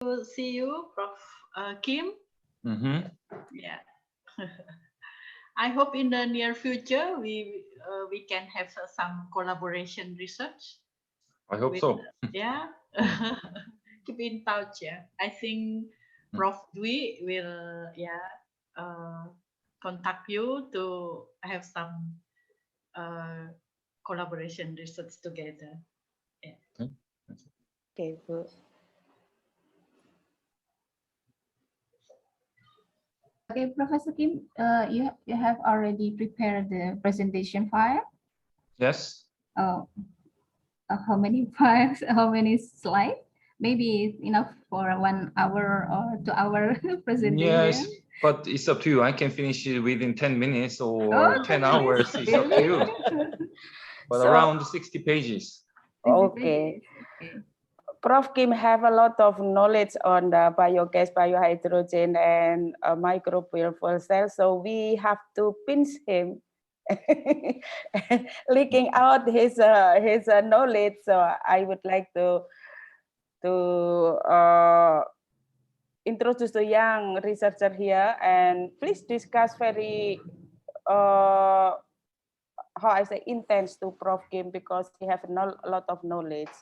to see you, Prof. Kim. Yeah. I hope in the near future we can have some collaboration research. I hope so. Yeah. Keep in touch. Yeah. I think Prof. Dwi will contact you to have some collaboration research together. Yeah. Okay, Bu. Okay, Professor Kim, you have already prepared the presentation file. Yes. How many files? How many slides? Maybe enough for 1 hour or 2 hour presentation. Yes, but it's up to you. I can finish it within 10 minutes or 10 10 hours. minutes. It's up to you. But So, around 60 pages. Okay. Okay. Prof. Kim have a lot of knowledge on the biogas, biohydrogen, and microbial fuel cells. So we have to pinch him, leaking out his knowledge. So I would like to introduce the young researcher here, and please discuss very how I say intense to Prof. Kim, because he have a lot of knowledge.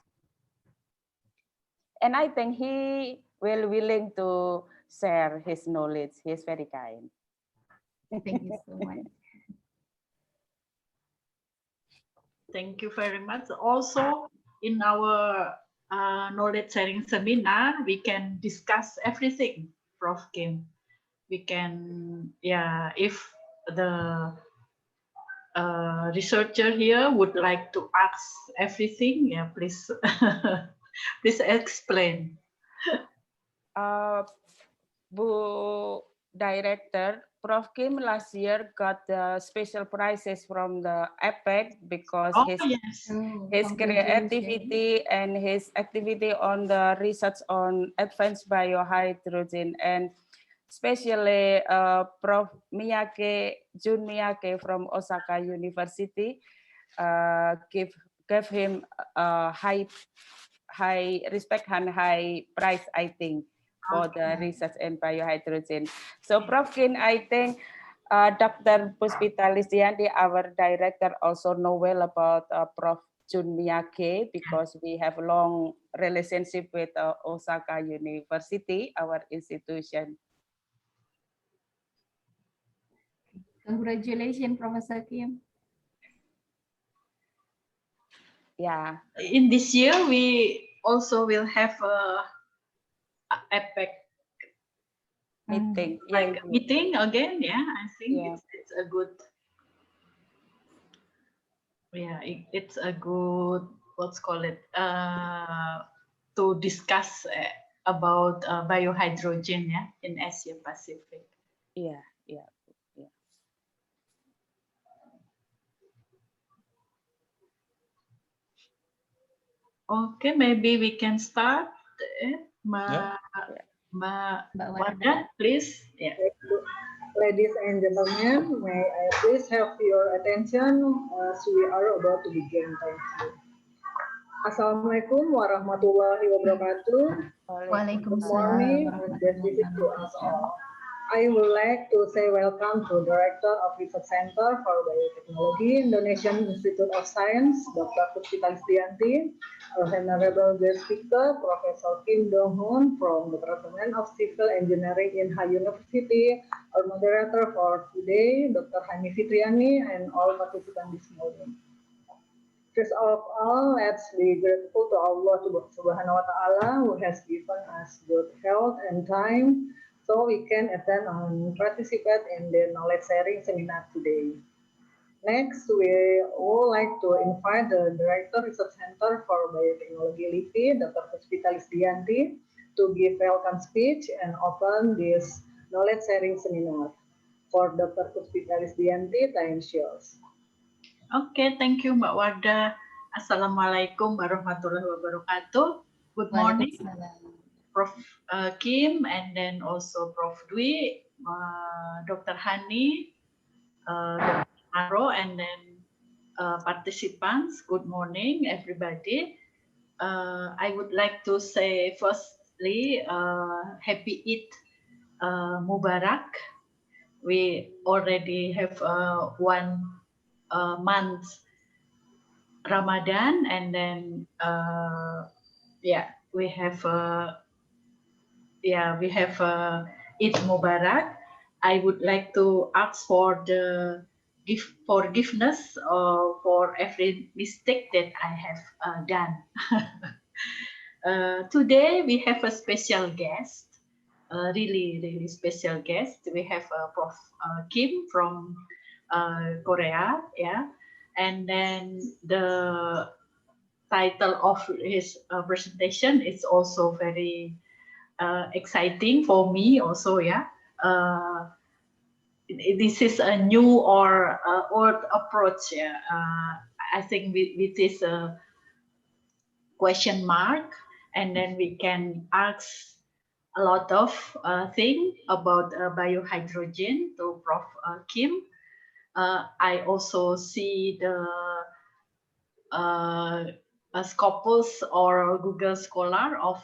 And I think he will willing to share his knowledge. He is very kind. Thank you so much. Thank you very much. Also, in our knowledge sharing seminar, we can discuss everything, Prof. Kim. We can, if the researcher here would like to ask everything, please, please explain. Bu Director, Prof. Kim last year got the special prizes from the APEC because his creativity and his activity on the research on advanced biohydrogen, and especially Prof. Jun Miyake from Osaka University gave him high respect and high prize, I think, for the research in biohydrogen. So Prof. Kim, I think Dr. Puspitalis Diandi, our director, also know well about Prof. Jun Miyake, because we have long relationship with Osaka University, our institution. Congratulations, Professor Kim. Yeah. In this year, we also will have a APEC meeting, meeting again. Yeah, I think it's a good. Yeah, it's a good, let's call it, to discuss about biohydrogen, in Asia Pacific. Yeah. Okay, maybe we can start. Ma Wardah, please. Yeah. Ladies and gentlemen, may I please have your attention as we are about to begin. Thank you. Assalamualaikum warahmatullahi wabarakatuh. Good morning and best wishes to us all. I would like to say welcome to Director of Research Center for Bioteknologi, Indonesian Institute of Science, Dr. Puspitalis Dianti, our Honorable guest speaker, Professor Kim Dong-hoon from the Department of Civil Engineering in Hai University, our moderator for today, Dr. Hani Fitriani, and all participants this morning. First of all, let's be grateful to Allah Subhanahu wa Ta'ala, who has given us good health and time so we can attend and participate in the knowledge sharing seminar today. Next, we would like to invite the Director Research Center for Bioteknologi LIPI, Dr. Puspitalis Dianti, to give welcome speech and open this knowledge sharing seminar. For Dr. Puspitalis Dianti, time is yours. Okay, thank you, Mbak Wardah. Assalamualaikum warahmatullahi wabarakatuh. Good morning, Prof. Kim, and then also Prof. Dwi, Dr. Hani, Dr. Maro, and then participants. Good morning, everybody. I would like to say first, firstly, happy Eid Mubarak. We already have 1 month Ramadan, and then yeah, we have Eid Mubarak. I would like to ask for the forgiveness for every mistake that I have done. Today we have a special guest, a really special guest. We have Prof. Kim from Korea, yeah, and then the title of his presentation is also very exciting for me also, yeah. This is a new or old approach, yeah. I think with this question mark, and then we can ask a lot of things about biohydrogen to Prof. Kim. I also see the Scopus or Google Scholar of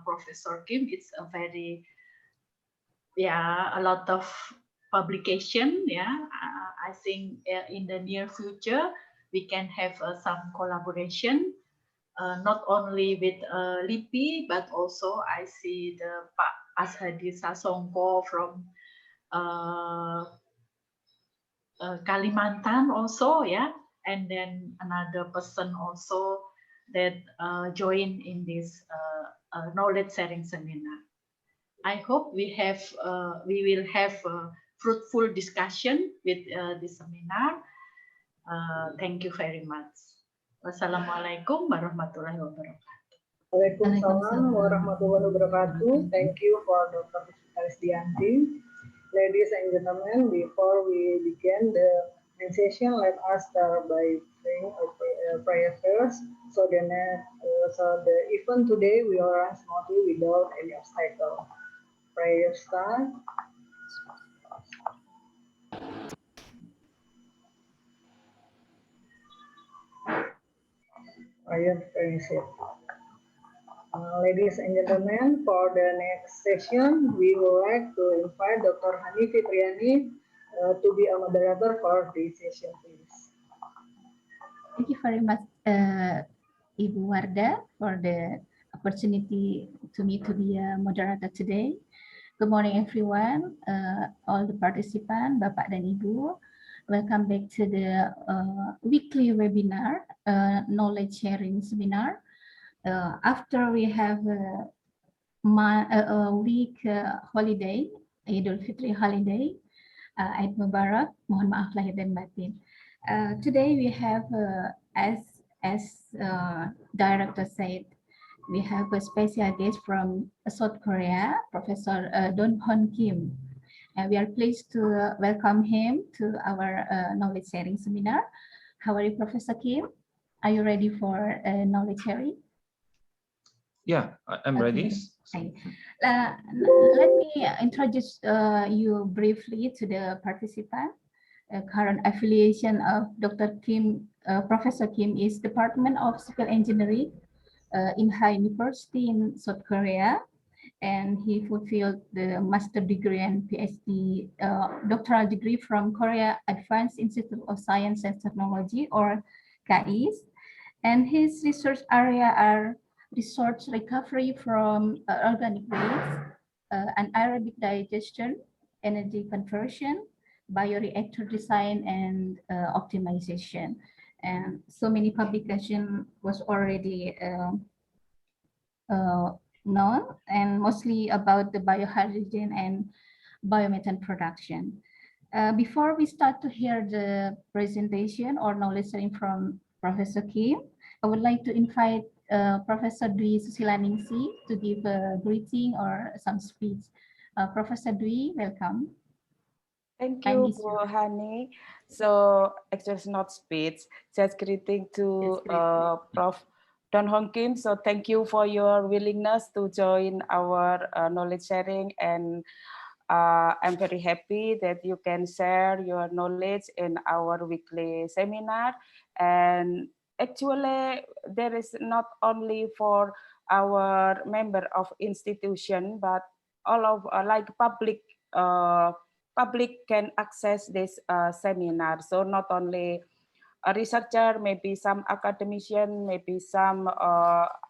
Professor Kim. It's a very, a lot of publication. Yeah, I think in the near future we can have some collaboration, not only with LIPI, but also I see the Pak Ashadi Sasongko from Kalimantan also, yeah, and then another person also that join in this knowledge sharing seminar. I hope we will have a fruitful discussion with this seminar. Thank you very much. Wassalamualaikum warahmatullahi wabarakatuh. Waalaikumsalam warahmatullahi wabarakatuh. Thank you for Dr. Krisdianti. Ladies and gentlemen, before we begin the main session, let us start by praying a prayer first. So the event today will run smoothly without any obstacle. Prayer start. Prayer finish. Ladies and gentlemen, for the next session, we would like to invite Dr. Hani Fitriani to be a moderator for this session, please. Thank you very much, Ibu Warda, for the opportunity to me to be a moderator today. Good morning, everyone, all the participants, Bapak dan Ibu. Welcome back to the weekly webinar, knowledge sharing seminar. After we have a week holiday, Idul Fitri holiday, Eid Mubarak, mohon maaf lahir dan batin. Today we have, as director said, we have a special guest from South Korea, Professor Don Hon Kim. And we are pleased to welcome him to our knowledge sharing seminar. How are you, Professor Kim? Are you ready for knowledge sharing? Yeah, I'm ready. Okay. Let me introduce you briefly to the participant. Current affiliation of Dr. Kim, Professor Kim, is Department of Civil Engineering in Hai University in South Korea, and he fulfilled the master degree and PhD doctoral degree from Korea Advanced Institute of Science and Technology, or KAIS, and his research area are resource recovery from organic waste, anaerobic digestion, energy conversion, bioreactor design, and optimization. And so many publication was already known, and mostly about the biohydrogen and biomethane production. Before we start to hear the presentation or knowledge sharing from Professor Kim, I would like to invite Professor Dwi Susilaningsi to give a greeting or some speech. Professor Dwi, welcome. Thank you, Bu Hani. So actually it's not speech, just greeting to Prof. Don Hong Kim. So thank you for your willingness to join our knowledge sharing, and I'm very happy that you can share your knowledge in our weekly seminar. And actually, there is not only for our member of institution, but all of like public can access this seminar. So not only a researcher, maybe some academician, maybe some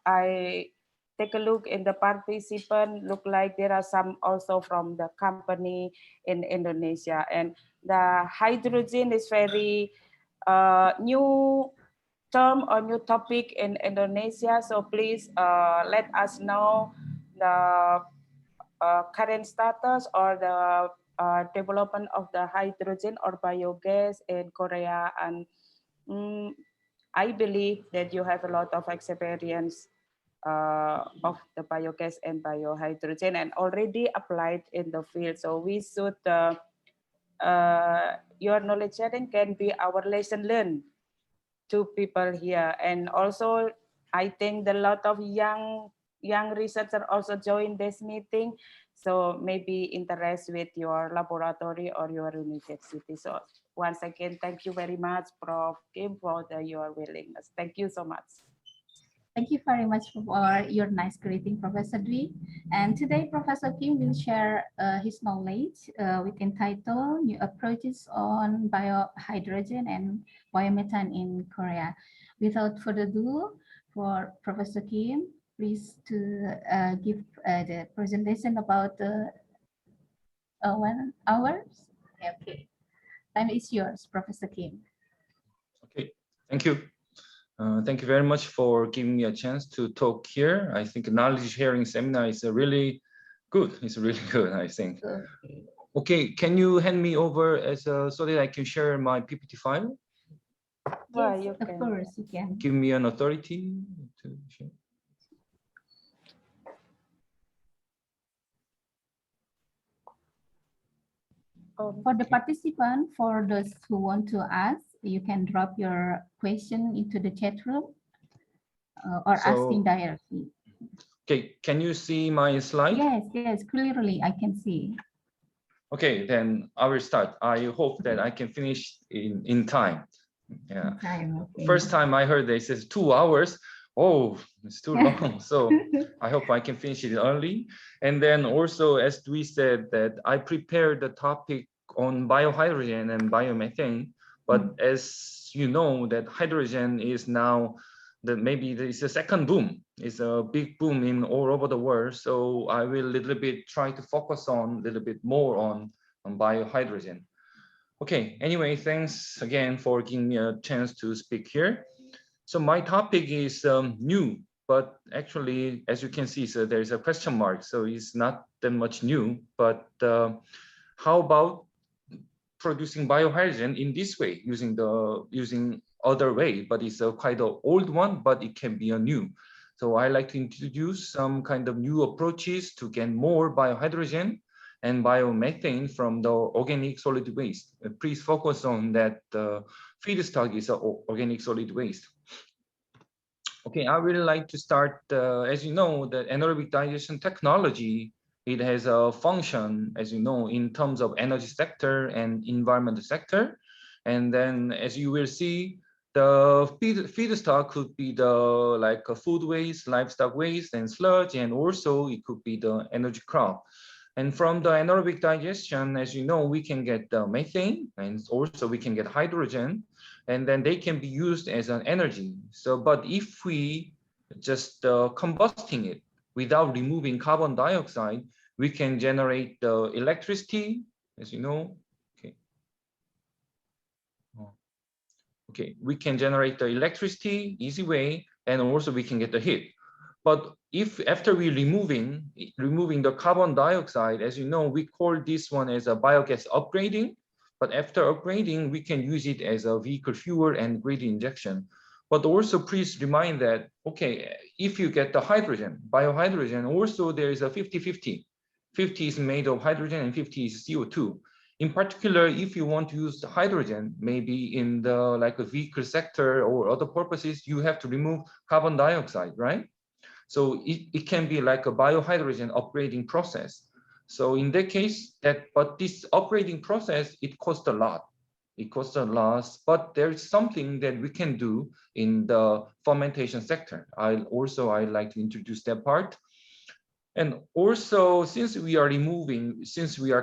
I take a look in the participant, look like there are some also from the company in Indonesia. And the hydrogen is very new term or new topic in Indonesia. So please let us know the current status or the development of the hydrogen or biogas in Korea. And I believe that you have a lot of experience of the biogas and biohydrogen and already applied in the field. So we should, your knowledge sharing can be our lesson learned to people here. And also, I think a lot of young researchers also join this meeting. So maybe interest with your laboratory or your university. So once again, thank you very much, Prof. Kim, for your willingness. Thank you so much. Thank you very much for your nice greeting, Professor Dwi. And today, Professor Kim will share his knowledge with entitled New Approaches on Biohydrogen and Biomethane in Korea. Without further ado, for Professor Kim, please to give the presentation about 1 hour. Okay, time is yours, Professor Kim. Okay, thank you. Thank you very much for giving me a chance to talk here. I think knowledge sharing seminar is really good. It's really good, I think. Okay, can you hand me over so that I can share my PPT file? Yes, of course you can. Give me an authority to share. For the participant, for those who want to ask, you can drop your question into the chat room or asking directly. Okay, can you see my slide? Yes, clearly I can see. Okay, then I will start. I hope that I can finish in time. Yeah. Okay. First time I heard this is 2 hours. Oh, it's too long. So I hope I can finish it early. And then also, as we said, that I prepared the topic on biohydrogen and biomethane. But as you know, that hydrogen is now maybe there is a second boom. It's a big boom in all over the world. So I will a little bit try to focus on a little bit more on biohydrogen. Okay, anyway, thanks again for giving me a chance to speak here. So my topic is new, but actually, as you can see, so there's a question mark. So it's not that much new, but how about producing biohydrogen in this way, using other way, but it's a quite an old one, but it can be a new. So I like to introduce some kind of new approaches to get more biohydrogen and biomethane from the organic solid waste. Please focus on that feedstock is organic solid waste. Okay, I really like to start, as you know, the anaerobic digestion technology, it has a function, as you know, in terms of energy sector and environmental sector. And then as you will see, the feedstock could be like food waste, livestock waste, and sludge, and also it could be the energy crop. And from the anaerobic digestion, as you know, we can get the methane, and also we can get hydrogen, and then they can be used as an energy. So, but if we just combusting it without removing carbon dioxide, we can generate the electricity, as you know. Okay, we can generate the electricity easy way, and also we can get the heat. But if after we removing the carbon dioxide, as you know, we call this one as a biogas upgrading. But after upgrading, we can use it as a vehicle fuel and grid injection. But also please remind that, okay, if you get the hydrogen, biohydrogen, also there is a 50-50. 50 is made of hydrogen and 50 is CO2. In particular, if you want to use the hydrogen, maybe in the like a vehicle sector or other purposes, you have to remove carbon dioxide, right? So it can be like a biohydrogen upgrading process. So in that case, but this upgrading process, it costs a lot. It costs a lot, but there's something that we can do in the fermentation sector. I like to introduce that part. And also, since we are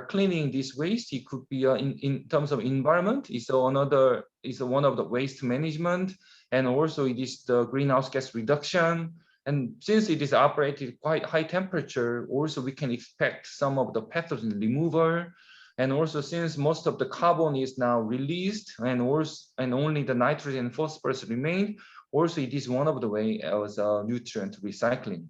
cleaning this waste, it could be in terms of environment, it's one of the waste management, and also it is the greenhouse gas reduction. And since it is operated quite high temperature, also we can expect some of the pathogen removal. And also, since most of the carbon is now released, and only the nitrogen and phosphorus remain, also it is one of the way as nutrient recycling.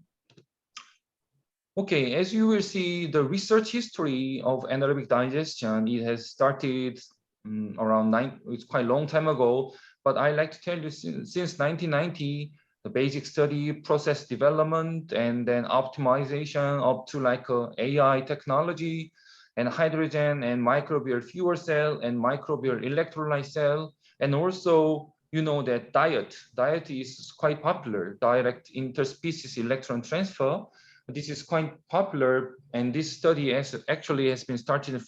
Okay, as you will see, the research history of anaerobic digestion, it has started it's quite a long time ago, but I like to tell you since 1990, the basic study, process development, and then optimization up to like AI technology and hydrogen and microbial fuel cell and microbial electrolyte cell. And also, you know that diet is quite popular, direct interspecies electron transfer. This is quite popular, and this study has been started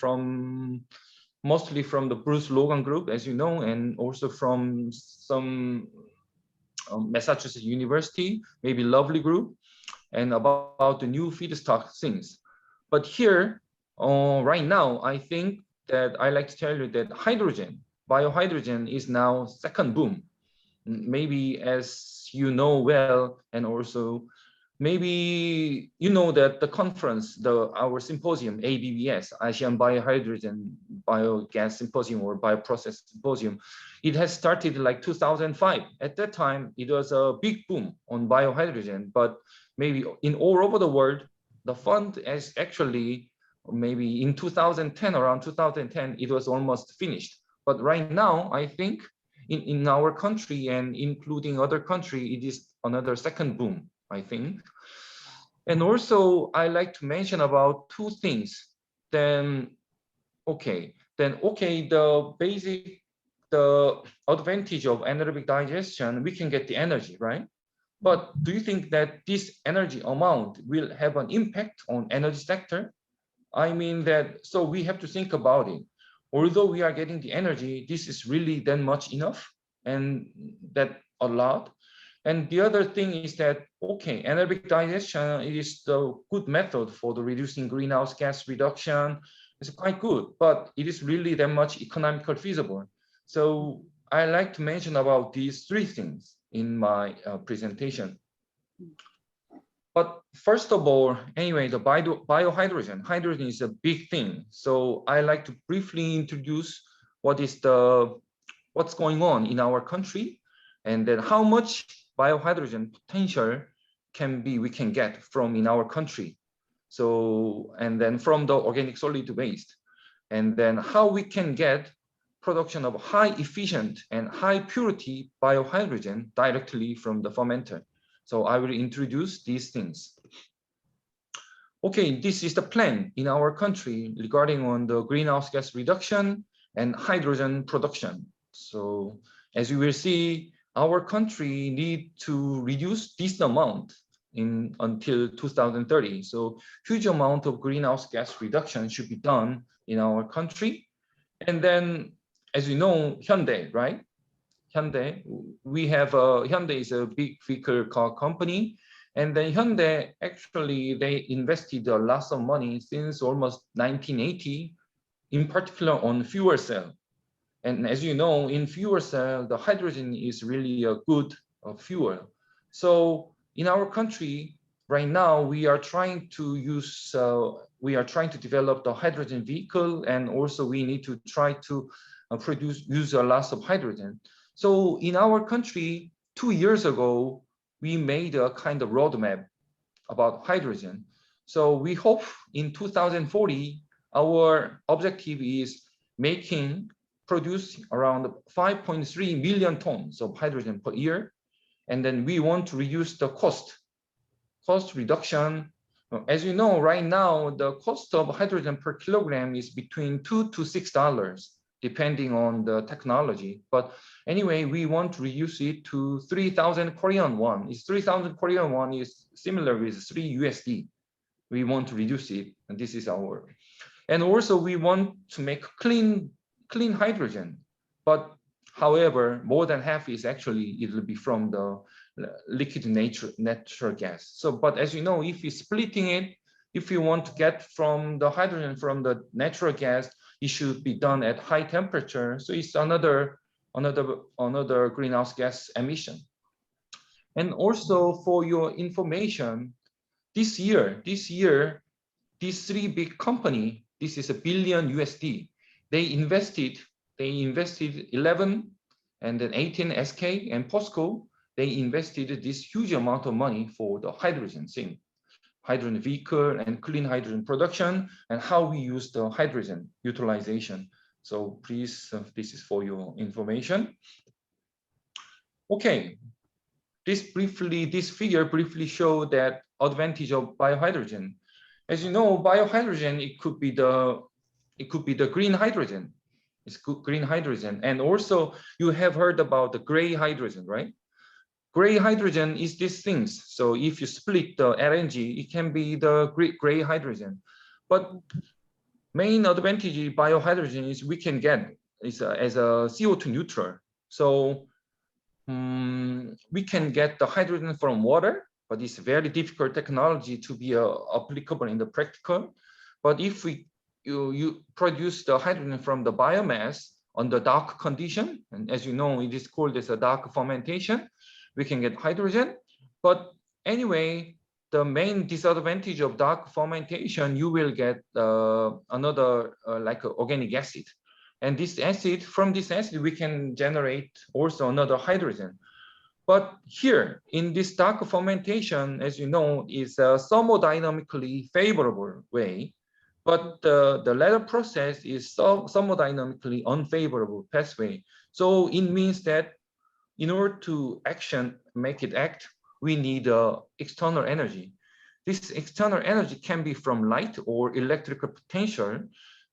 mostly from the Bruce Logan group, as you know, and also from some Massachusetts University, maybe Lovely group, and about the new feedstock things. But here, right now, I think that I like to tell you that biohydrogen is now second boom. Maybe as you know well, and also maybe you know that the conference, our symposium, ABBS, Asian Biohydrogen Biogas Symposium or Bioprocess Symposium, it has started like 2005. At that time, it was a big boom on biohydrogen, but maybe in all over the world, the fund is actually maybe in 2010, around 2010, it was almost finished. But right now, I think in our country and including other country, it is another second boom, I think. And also I like to mention about two things. The advantage of anaerobic digestion, we can get the energy, right? But do you think that this energy amount will have an impact on energy sector? I mean that, so we have to think about it. Although we are getting the energy, this is really then much enough, and that a lot. And the other thing is that, anaerobic digestion, it is the good method for the reducing greenhouse gas reduction. It's quite good, but it is really that much economical feasible. So I like to mention about these three things in my presentation. But first of all, anyway, the biohydrogen, hydrogen is a big thing. So I like to briefly introduce what's going on in our country, and then how much biohydrogen potential we can get from in our country. So, and then from the organic solid waste, and then how we can get production of high efficient and high purity biohydrogen directly from the fermenter. So I will introduce these things. Okay, this is the plan in our country regarding on the greenhouse gas reduction and hydrogen production. So as you will see, our country need to reduce this amount until 2030. So huge amount of greenhouse gas reduction should be done in our country. And then, as you know, Hyundai, right? Hyundai, Hyundai is a big vehicle car company. And then Hyundai, actually, they invested a lot of money since almost 1980, in particular on fuel cell. And as you know, in fuel cell, the hydrogen is really a good fuel. So in our country, right now, we are trying to develop the hydrogen vehicle, and also we need to try to use a lot of hydrogen. So in our country, 2 years ago, we made a kind of roadmap about hydrogen. So we hope in 2040, our objective is produce around 5.3 million tons of hydrogen per year. And then we want to reduce the cost reduction. As you know, right now, the cost of hydrogen per kilogram is between $2 to $6, depending on the technology. But anyway, we want to reduce it to 3,000 Korean won. 3,000 Korean won is similar with 3 USD. We want to reduce it, and this is our. And also we want to make clean hydrogen. But however, more than half is actually, it will be from the liquid natural gas. So, but as you know, if you're splitting it, if you want to get from the hydrogen from the natural gas, it should be done at high temperature. So it's another greenhouse gas emission. And also for your information, this year, these three big companies, this is $1 billion USD. They invested 11 and then 18 SK and POSCO. They invested this huge amount of money for the hydrogen thing, hydrogen vehicle and clean hydrogen production, and how we use the hydrogen utilization. So please, this is for your information. Okay, this figure briefly show that advantage of biohydrogen. As you know, biohydrogen, it could be the green hydrogen. It's green hydrogen. And also you have heard about the gray hydrogen, right? Gray hydrogen is these things. So if you split the LNG, it can be the gray hydrogen. But main advantage of biohydrogen is we can get as a CO2 neutral. So we can get the hydrogen from water, but it's very difficult technology to be applicable in the practical. But if you produce the hydrogen from the biomass on the dark condition, and as you know, it is called as a dark fermentation, we can get hydrogen. But anyway, the main disadvantage of dark fermentation, you will get another like organic acid. And this acid, from this acid, we can generate also another hydrogen. But here in this dark fermentation, as you know, is a thermodynamically favorable way. But the latter process is thermodynamically unfavorable pathway. So it means that in order to make it act, we need external energy. This external energy can be from light or electrical potential.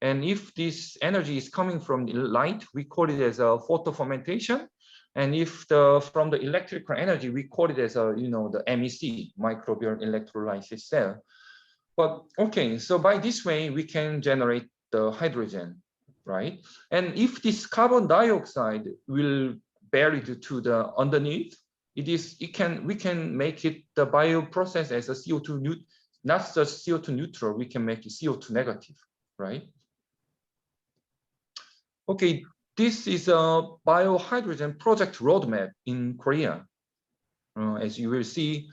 And if this energy is coming from the light, we call it as a photofermentation. And if from the electrical energy, we call it as the MEC, microbial electrolysis cell. But okay, so by this way, we can generate the hydrogen, right? And if this carbon dioxide will buried to the underneath, we can make it the bioprocess as a CO2 not just CO2 neutral, we can make it CO2 negative, right? Okay, this is a biohydrogen project roadmap in Korea. As you will see,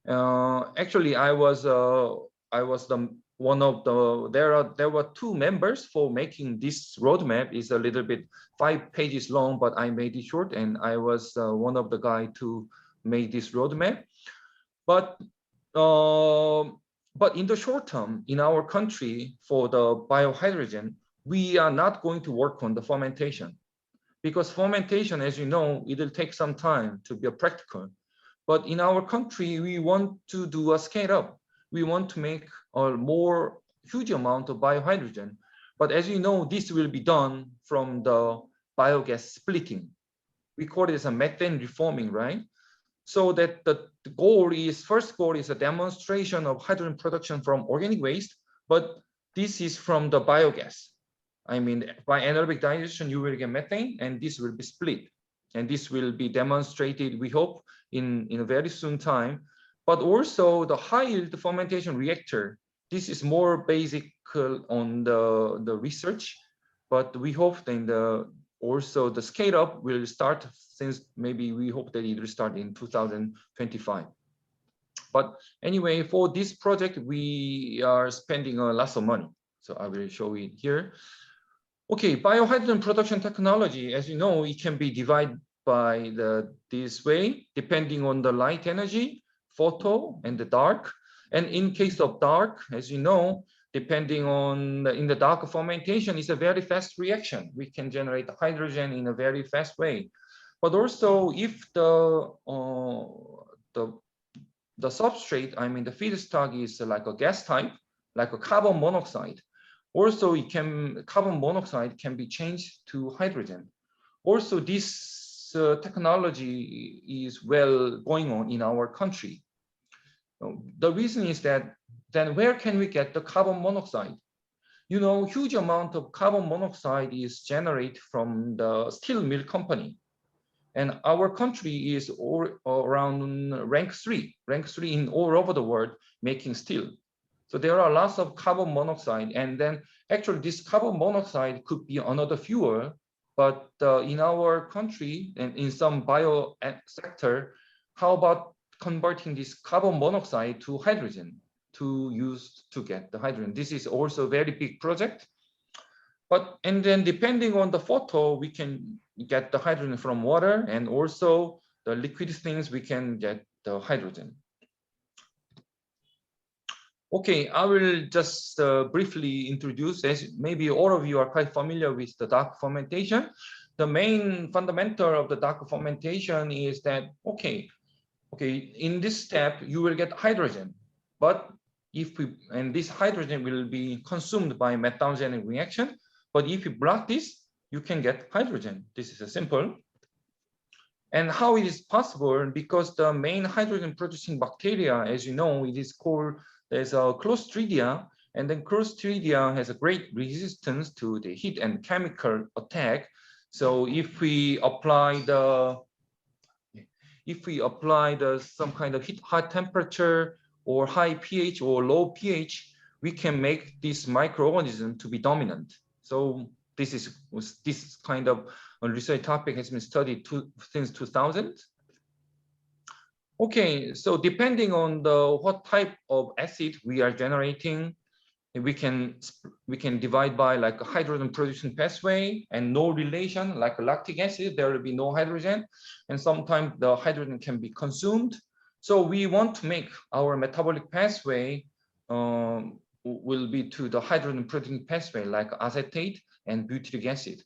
actually I was one of the, there were two members for making this roadmap. Is a little bit 5 pages long, but I made it short, and I was one of the guy to make this roadmap. But in the short term, in our country, for the biohydrogen, we are not going to work on the fermentation, because fermentation, as you know, it will take some time to be practical. But in our country, we want to do a scale up. We want to make a more huge amount of biohydrogen. But as you know, this will be done from the biogas splitting. We call it as a methane reforming, right? So that the first goal is a demonstration of hydrogen production from organic waste, but this is from the biogas. I mean, by anaerobic digestion, you will get methane, and this will be split. And this will be demonstrated, we hope, in a very soon time. But also the high yield fermentation reactor, this is more basic on the research, but we hope that also the scale up will start, since maybe we hope that it will start in 2025. But anyway, for this project, we are spending lots of money. So I will show it here. Okay, biohydrogen production technology, as you know, it can be divided by this way, depending on the light energy, photo, and the dark. And in case of dark, as you know, depending on in the dark fermentation, is a very fast reaction. We can generate hydrogen in a very fast way. But also, if the substrate, I mean the feedstock, is like a gas type, like a carbon monoxide, also carbon monoxide can be changed to hydrogen. Also, this technology is well going on in our country. The reason is that then where can we get the carbon monoxide? you know, huge amount of carbon monoxide is generated from the steel mill company. And our country is around rank three in all over the world making steel. So there are lots of carbon monoxide, and then actually this carbon monoxide could be another fuel, but in our country and in some bio sector, how about converting this carbon monoxide to hydrogen to use to get the hydrogen? This is also a very big project. But and then depending on the photo, we can get the hydrogen from water, and also the liquid things we can get the hydrogen. Okay, I will just briefly introduce, as maybe all of you are quite familiar with the dark fermentation. The main fundamental of the dark fermentation is that, okay, in this step, you will get hydrogen, but and this hydrogen will be consumed by methanogenesis reaction. But if you block this, you can get hydrogen. This is a simple. And how it is possible? Because the main hydrogen producing bacteria, as you know, it is called, there's a Clostridia, and then Clostridia has a great resistance to the heat and chemical attack. So if we apply some kind of high temperature or high pH or low pH, we can make this microorganism to be dominant. So this kind of research topic has been studied since 2000. Okay, so depending on what type of acid we are generating, we can divide by like a hydrogen producing pathway and no relation, like lactic acid, there will be no hydrogen, and sometimes the hydrogen can be consumed. So we want to make our metabolic pathway will be to the hydrogen producing pathway like acetate and butyric acid.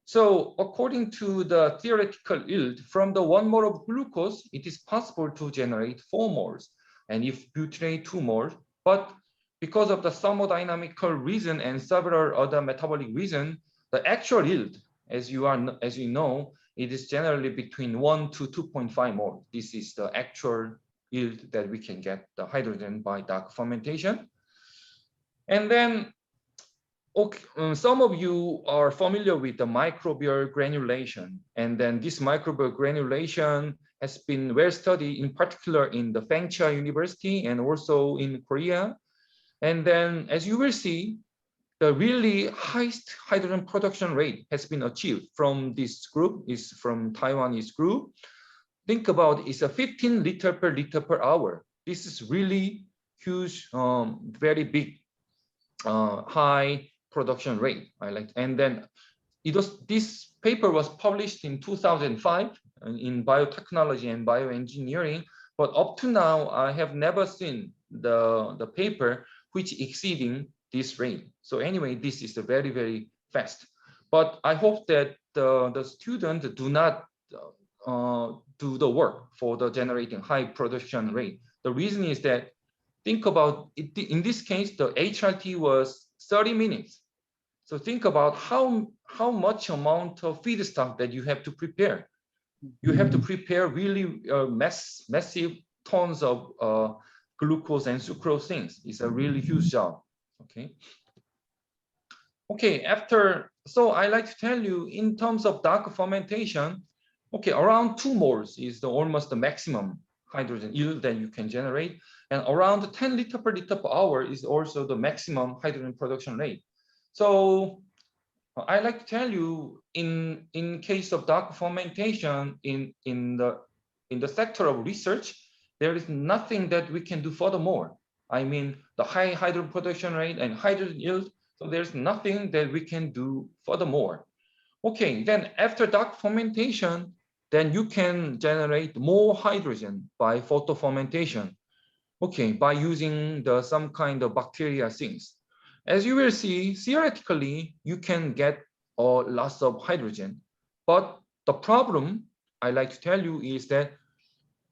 So according to the theoretical yield, from the 1 mole of glucose, it is possible to generate 4 moles, and if butyrate 2 moles. But because of the thermodynamical reason and several other metabolic reasons, the actual yield, as you know, it is generally between 1 to 2.5 moles. This is the actual yield that we can get the hydrogen by dark fermentation. And then okay, some of you are familiar with the microbial granulation, and then this microbial granulation has been well studied, in particular in the Fengcha University and also in Korea. And then, as you will see, the really highest hydrogen production rate has been achieved from this group, is from Taiwanese group. Think about it's a 15 liter per hour. This is really huge, very big, high production rate. And then this paper was published in 2005 in Biotechnology and Bioengineering, but up to now I have never seen the paper which exceeding this rate. So anyway, this is very, very fast. But I hope that the students do not do the work for the generating high production rate. The reason is that, think about it, in this case, the HRT was 30 minutes. So think about how much amount of feedstock that you have to prepare. You have to prepare really massive tons of glucose and sucrose things. It's a really huge job. Okay, so I like to tell you in terms of dark fermentation, okay, around 2 moles is almost the maximum hydrogen yield that you can generate. And around 10 liter per hour is also the maximum hydrogen production rate. So I like to tell you, in case of dark fermentation in the sector of research, there is nothing that we can do furthermore. I mean, the high hydrogen production rate and hydrogen yield, so there's nothing that we can do furthermore. Okay, then after dark fermentation, then you can generate more hydrogen by photofermentation. Okay, by using some kind of bacteria things. As you will see, theoretically, you can get lots of hydrogen. But the problem I like to tell you is that,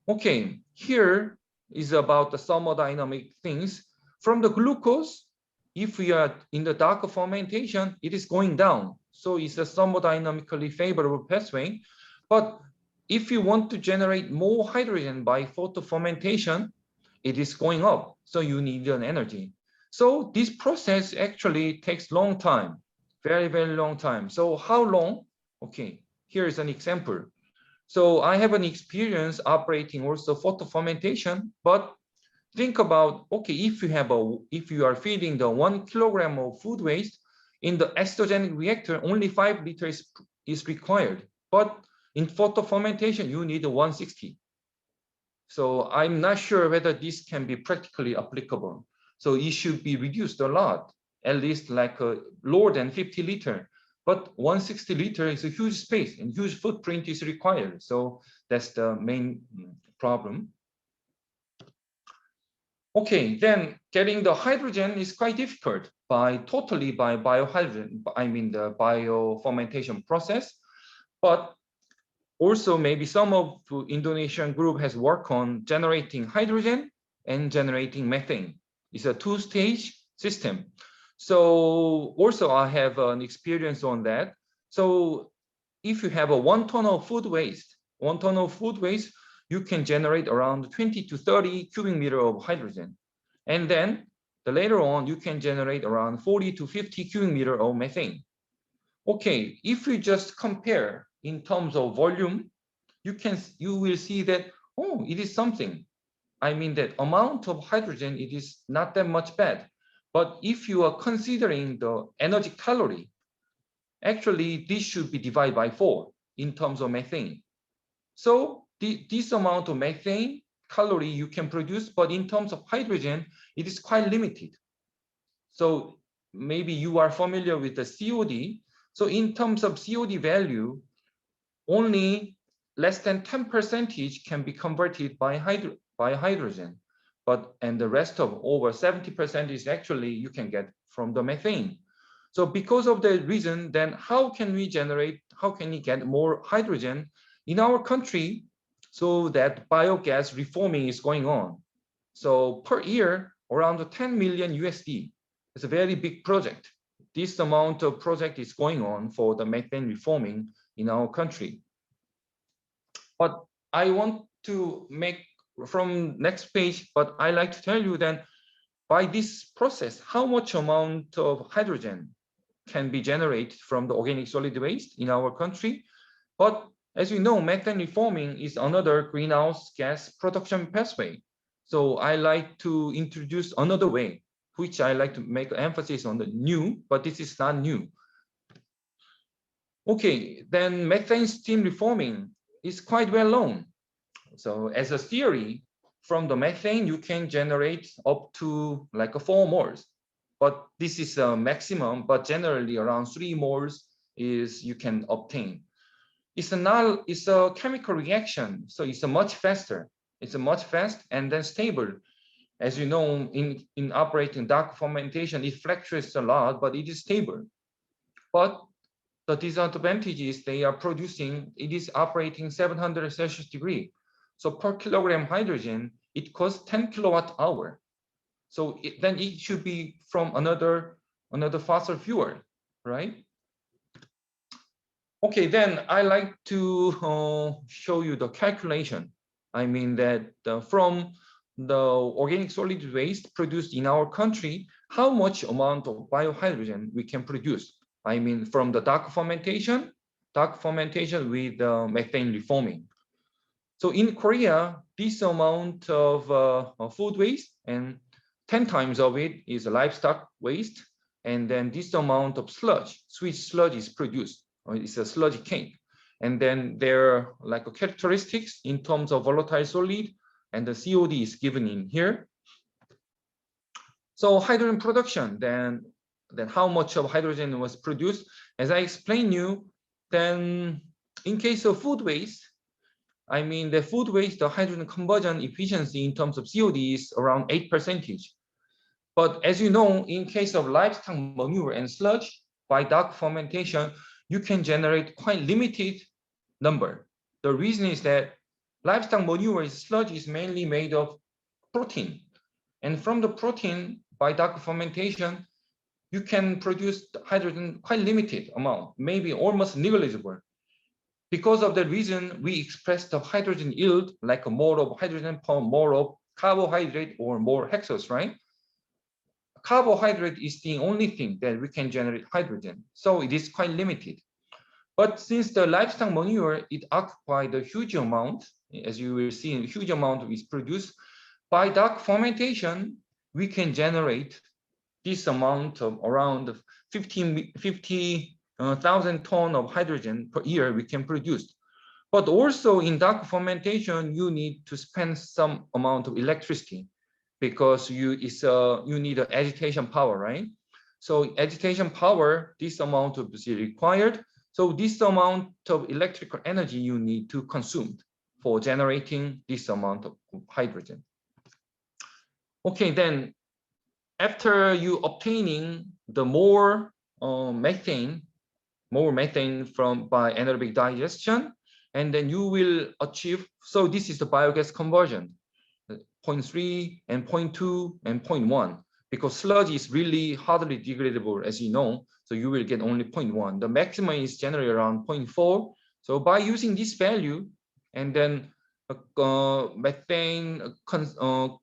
okay, here is about the thermodynamic things. From the glucose, if we are in the dark fermentation, it is going down. So it's a thermodynamically favorable pathway. But if you want to generate more hydrogen by photofermentation, it is going up. So you need an energy. So this process actually takes long time, very, very long time. So how long? Okay, here is an example. So I have an experience operating also photo fermentation, but think about, okay, if you are feeding the 1 kilogram of food waste in the exogenic reactor, only 5 liters is required. But in photo fermentation, you need 160. So I'm not sure whether this can be practically applicable. So it should be reduced a lot, at least like lower than 50 liter. But 160 liter is a huge space and huge footprint is required. So that's the main problem. Okay, then getting the hydrogen is quite difficult by biohydrogen, I mean the biofermentation process. But also maybe some of the Indonesian group has worked on generating hydrogen and generating methane. It's a two-stage system. So also I have an experience on that. So if you have a 1 ton of food waste, you can generate around 20 to 30 cubic meter of hydrogen. And then later on, you can generate around 40 to 50 cubic meter of methane. Okay, if we just compare in terms of volume, you will see that, oh, it is something. I mean that amount of hydrogen, it is not that much bad. But if you are considering the energy calorie, actually this should be divided by 4 in terms of methane. So this amount of methane calorie you can produce, but in terms of hydrogen, it is quite limited. So maybe you are familiar with the COD. So in terms of COD value, only less than 10% can be converted by hydrogen, and the rest of over 70% is actually you can get from the methane. So because of the reason, then how can we get more hydrogen in our country so that biogas reforming is going on? So per year, around 10 million USD. It's a very big project. This amount of project is going on for the methane reforming in our country. But I want to make from next page, but I like to tell you that by this process, how much amount of hydrogen can be generated from the organic solid waste in our country. But as you know, methane reforming is another greenhouse gas production pathway. So I like to introduce another way, which I like to make emphasis on the new, but this is not new. Okay, then methane steam reforming is quite well known. So as a theory, from the methane, you can generate up to like 4 moles. But this is a maximum, but generally around 3 moles is you can obtain. It's a chemical reaction, so it's a much faster. It's a much fast and then stable. As you know, in operating dark fermentation, it fluctuates a lot, but it is stable. But the disadvantage is it is operating 700 Celsius degree. So per kilogram hydrogen, it costs 10 kilowatt hour. So then it should be from another fossil fuel, right? Okay, then I like to show you the calculation. I mean that from the organic solid waste produced in our country, how much amount of biohydrogen we can produce. I mean from the dark fermentation with methane reforming. So in Korea, this amount of food waste and 10 times of it is livestock waste. And then this amount of sludge, sweet sludge is produced. It's a sludgy cake. And then there are like characteristics in terms of volatile solid, and the COD is given in here. So hydrogen production, then how much of hydrogen was produced? As I explained you, then in case of food waste, I mean the food waste, the hydrogen conversion efficiency in terms of COD is around 8%. But as you know, in case of livestock manure and sludge, by dark fermentation, you can generate quite limited number. The reason is that livestock manure sludge is mainly made of protein. And from the protein, by dark fermentation, you can produce hydrogen quite limited amount, maybe almost negligible. Because of that reason, we express the hydrogen yield like a mole of hydrogen per mole of carbohydrate or more hexose, right? carbohydrate is the only thing that we can generate hydrogen. So it is quite limited. But since the livestock manure, it occupies a huge amount, as you will see, a huge amount is produced. By dark fermentation, we can generate this amount of around 50,000 tons of hydrogen per year we can produce. But also in dark fermentation, you need to spend some amount of electricity because you need an agitation power, right? So agitation power, this amount of is required. So this amount of electrical energy you need to consume for generating this amount of hydrogen. Okay, then after you obtaining the more methane by anaerobic digestion, and then you will achieve, so this is the biogas conversion, 0.3 and 0.2 and 0.1, because sludge is really hardly degradable, as you know, so you will get only 0.1. The maximum is generally around 0.4. So by using this value, and then methane consumption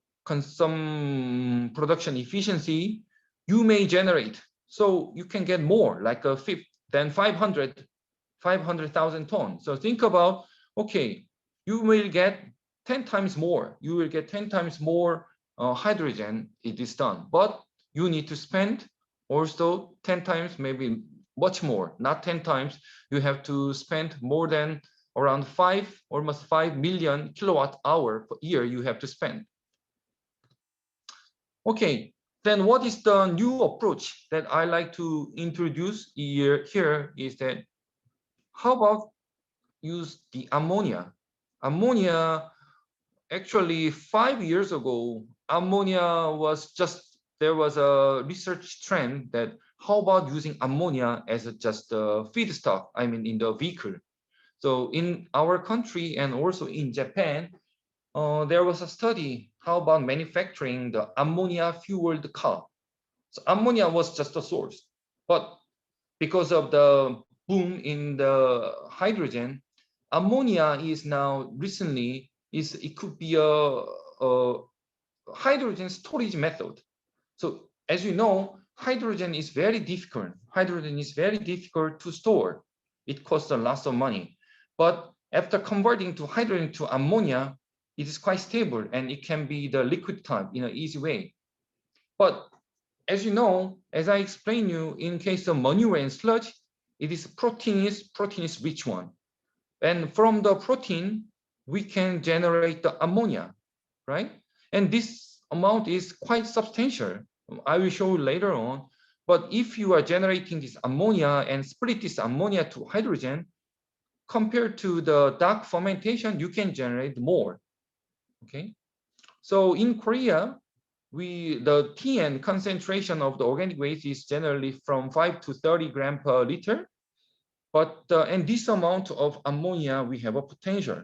production efficiency, you may generate, so you can get more, like a fifth than 500,000 tons. So think about, okay, you will get 10 times more. You will get 10 times more hydrogen. It is done, but you need to spend also 10 times, maybe much more, not 10 times. You have to spend more than around almost 5 million kilowatt hour per year you have to spend. Okay, then what is the new approach that I like to introduce here is that, how about use the ammonia? Ammonia, actually 5 years ago, ammonia was just, there was a research trend that how about using ammonia as just a feedstock, I mean in the vehicle. So in our country and also in Japan, there was a study, how about manufacturing the ammonia fueled car? So ammonia was just a source, but because of the boom in the hydrogen, ammonia is now recently, it could be a hydrogen storage method. So as you know, hydrogen is very difficult. Hydrogen is very difficult to store. It costs a lot of money. But after converting to hydrogen to ammonia, it is quite stable and it can be the liquid type in an easy way. But as you know, as I explained you, in case of manure and sludge, it is proteinous rich one. And from the protein, we can generate the ammonia, right? And this amount is quite substantial. I will show you later on. But if you are generating this ammonia and split this ammonia to hydrogen, compared to the dark fermentation, you can generate more. Okay. So in Korea, the TN concentration of the organic waste is generally from 5 to 30 grams per liter. But and this amount of ammonia, we have a potential.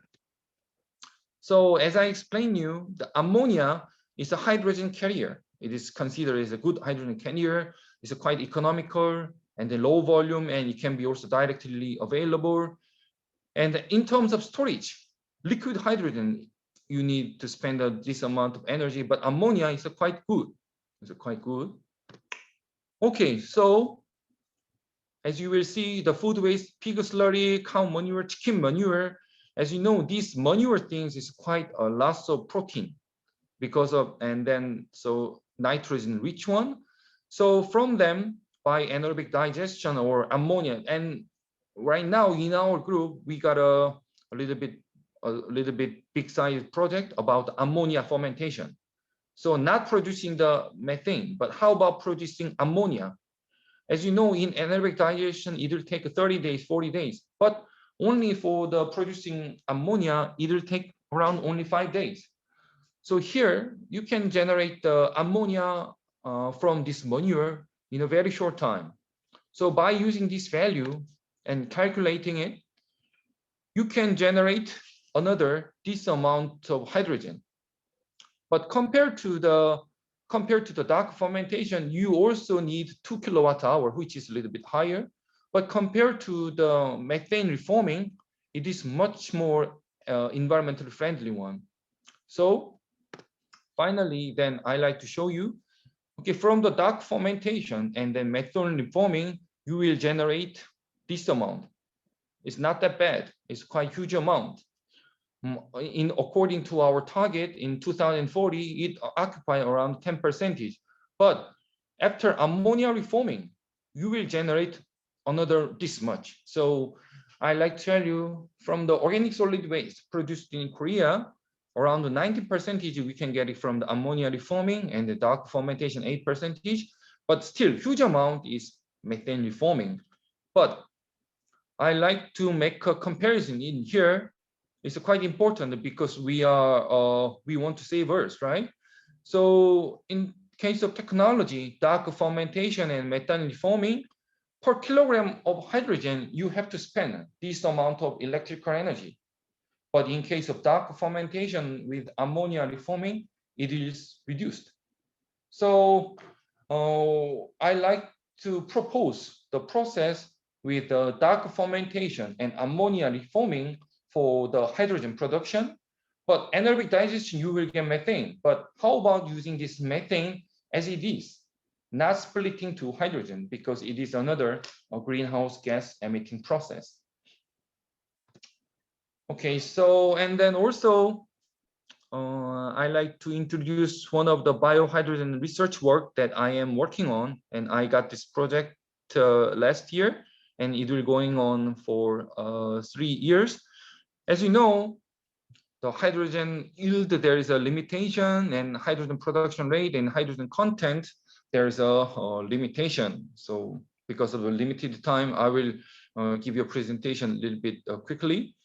So as I explained you, the ammonia is a hydrogen carrier. It is considered as a good hydrogen carrier. It's quite economical and a low volume, and it can be also directly available. And in terms of storage, liquid hydrogen, you need to spend this amount of energy, but ammonia is quite good. It's quite good. Okay, so as you will see, the food waste, pig slurry, cow manure, chicken manure, as you know, these manure things is quite a lot of protein because of, and then so nitrogen rich one. So from them, by anaerobic digestion or ammonia, and right now in our group, we got a little bit big size project about ammonia fermentation. So not producing the methane, but how about producing ammonia? As you know, in anaerobic digestion, it will take 30 days, 40 days, but only for the producing ammonia, it will take around only 5 days. So here you can generate the ammonia from this manure in a very short time. So by using this value and calculating it, you can generate this amount of hydrogen. But compared to the dark fermentation, you also need 2 kilowatt hour, which is a little bit higher. But compared to the methane reforming, it is much more environmentally friendly one. So finally, then I like to show you Okay, from the dark fermentation and then methane reforming, you will generate this amount. It's not that bad. It's quite huge amount. According to our target in 2040, it occupies around 10%. But after ammonia reforming, you will generate another this much. So I like to tell you, from the organic solid waste produced in Korea, around 90% we can get it from the ammonia reforming and the dark fermentation 8%, but still huge amount is methane reforming. But I like to make a comparison in here. It's quite important because we want to save Earth, right? So in case of technology, dark fermentation and methane reforming, per kilogram of hydrogen, you have to spend this amount of electrical energy. But in case of dark fermentation with ammonia reforming, it is reduced. So I like to propose the process with dark fermentation and ammonia reforming for the hydrogen production. But anaerobic digestion, you will get methane. But how about using this methane as it is, not splitting to hydrogen, because it is another greenhouse gas emitting process. Okay, so, and then also, I like to introduce one of the biohydrogen research work that I am working on, and I got this project last year, and it will going on for 3 years. As you know, the hydrogen yield, there is a limitation, and hydrogen production rate and hydrogen content, there's a limitation. So because of the limited time, I will give you a presentation a little bit quickly.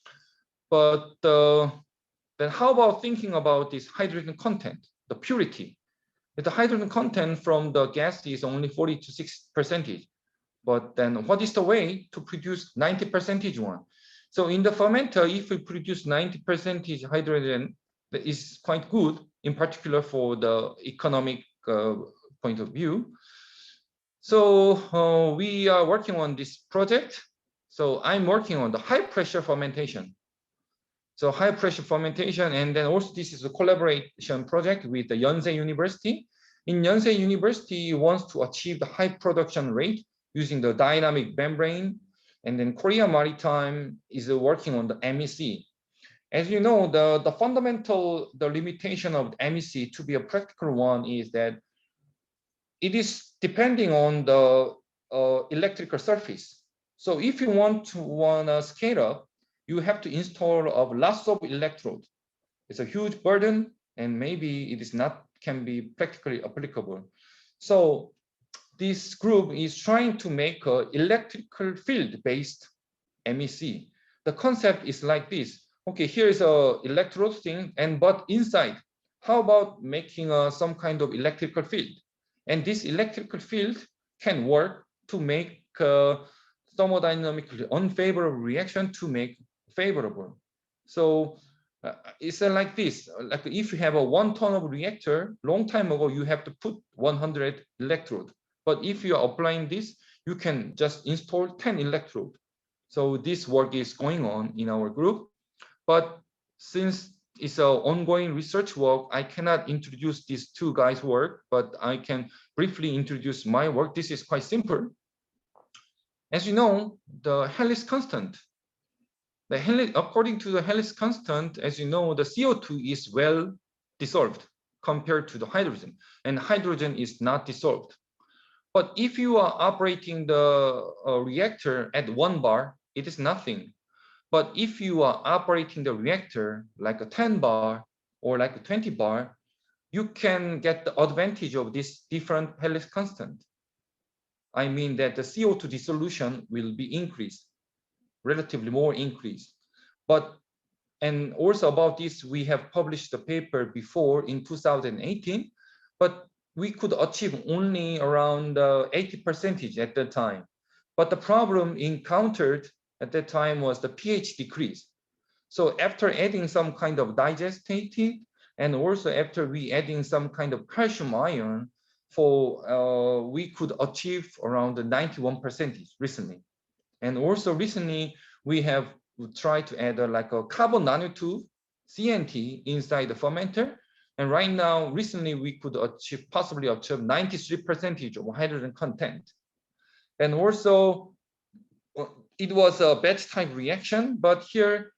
But then how about thinking about this hydrogen content, the purity? The hydrogen content from the gas is only 40 to 6%. But then what is the way to produce 90% one? So in the fermenter, if we produce 90% hydrogen, that is quite good, in particular for the economic point of view. So we are working on this project. So I'm working on the high pressure fermentation. So high pressure fermentation, and then also this is a collaboration project with the Yonsei University. In Yonsei University wants to achieve the high production rate using the dynamic membrane, and then Korea Maritime is working on the MEC. As you know, the fundamental, the limitation of MEC to be a practical one is that it is depending on the electrical surface. So if you want to scale up, you have to install lots of electrodes. It's a huge burden, and maybe it is not can be practically applicable. So this group is trying to make an electrical field-based MEC. The concept is like this. Okay, here is a electrode thing, but inside, how about making some kind of electrical field? And this electrical field can work to make thermodynamically unfavorable reaction to make favorable. So it's like this. Like if you have a 1 ton of reactor, long time ago you have to put 100 electrode. But if you are applying this, you can just install 10 electrode. So this work is going on in our group. But since it's an ongoing research work, I cannot introduce these two guys' work, but I can briefly introduce my work. This is quite simple. As you know, the Hellis constant. According to the Hellis constant, as you know, the CO2 is well dissolved compared to the hydrogen, and hydrogen is not dissolved. But if you are operating the reactor at 1 bar, it is nothing. But if you are operating the reactor like a 10 bar or like a 20 bar, you can get the advantage of this different Hellis constant. I mean that the CO2 dissolution will be increased, relatively more increased. And also about this, we have published a paper before in 2018, but we could achieve only around 80% at that time. But the problem encountered at that time was the pH decrease. So after adding some kind of digestative, and also after we adding some kind of calcium ion, we could achieve around 91% recently. And also recently, we have tried to add like a carbon nanotube, CNT, inside the fermenter. And right now, recently, we could possibly achieve 93% of hydrogen content. And also, it was a batch type reaction, but here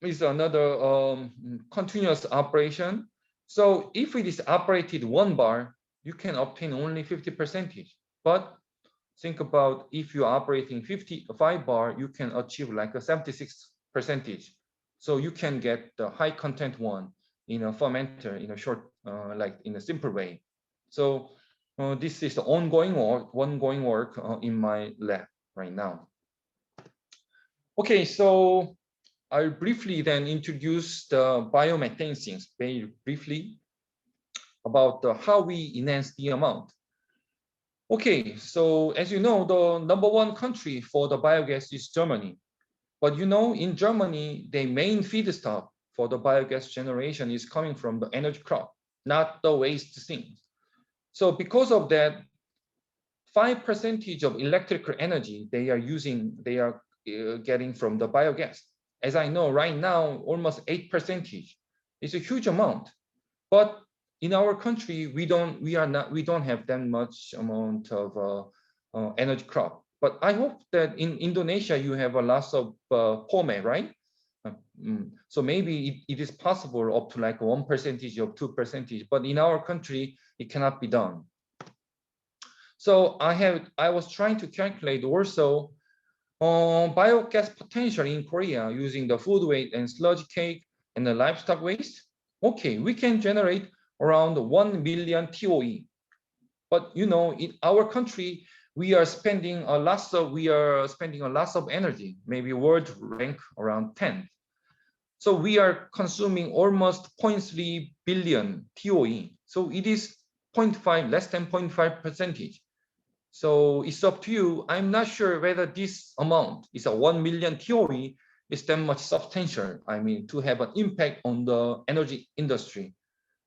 is another continuous operation. So if it is operated 1 bar, you can obtain only 50%. But think about if you're operating 5 bar, you can achieve like a 76%. So you can get the high content one in a fermenter in a short, like in a simple way. So this is the ongoing work in my lab right now. Okay, so I'll briefly then introduce the biomethane things very briefly about how we enhance the amount. Okay, so as you know, the #1 country for the biogas is Germany. But you know, in Germany, the main feedstock for the biogas generation is coming from the energy crop, not the waste things. So because of that, 5% of electrical energy they are getting from the biogas. As I know right now, almost 8%. It's a huge amount. But in our country, we don't have that much amount of energy crop. But I hope that in Indonesia you have a lot of pome, right? So maybe it is possible up to like 1% or 2%, but in our country it cannot be done. So I was trying to calculate also biogas potential in Korea using the food waste and sludge cake and the livestock waste. Okay, we can generate around 1 million TOE. But you know, in our country, we are spending a lot of energy, maybe world rank around 10. So we are consuming almost 0.3 billion TOE. So it is 0.5, less than 0.5%. So it's up to you. I'm not sure whether this amount is a 1 million TOE is that much substantial. I mean, to have an impact on the energy industry.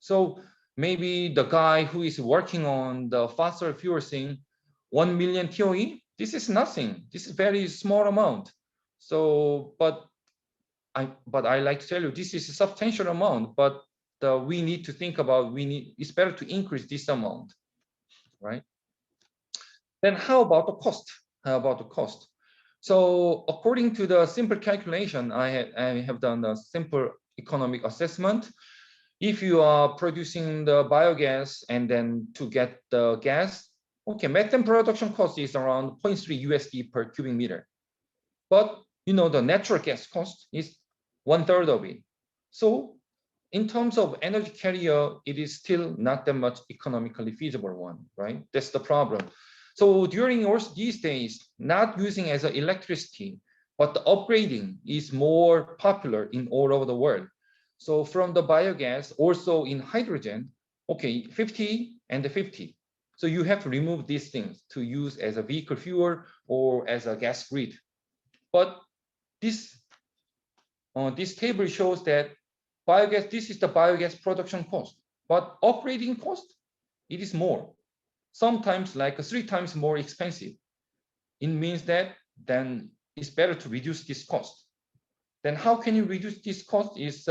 So maybe the guy who is working on the fossil fuel thing, 1 million TOE, this is nothing. This is very small amount. So, but I like to tell you, this is a substantial amount, but we need to think about, it's better to increase this amount, right? Then how about the cost? How about the cost? So according to the simple calculation, I have done a simple economic assessment. If you are producing the biogas and then to get the gas, okay, methane production cost is around 0.3 USD per cubic meter. But you know, the natural gas cost is 1/3 of it. So in terms of energy carrier, it is still not that much economically feasible one, right? That's the problem. So during these days, not using as an electricity, but the upgrading is more popular in all over the world. So from the biogas, also in hydrogen, okay, 50 and the 50. So you have to remove these things to use as a vehicle fuel or as a gas grid. But this table shows that biogas, this is the biogas production cost, but operating cost, it is more. Sometimes like 3 times more expensive. It means that then it's better to reduce this cost. Then how can you reduce this cost is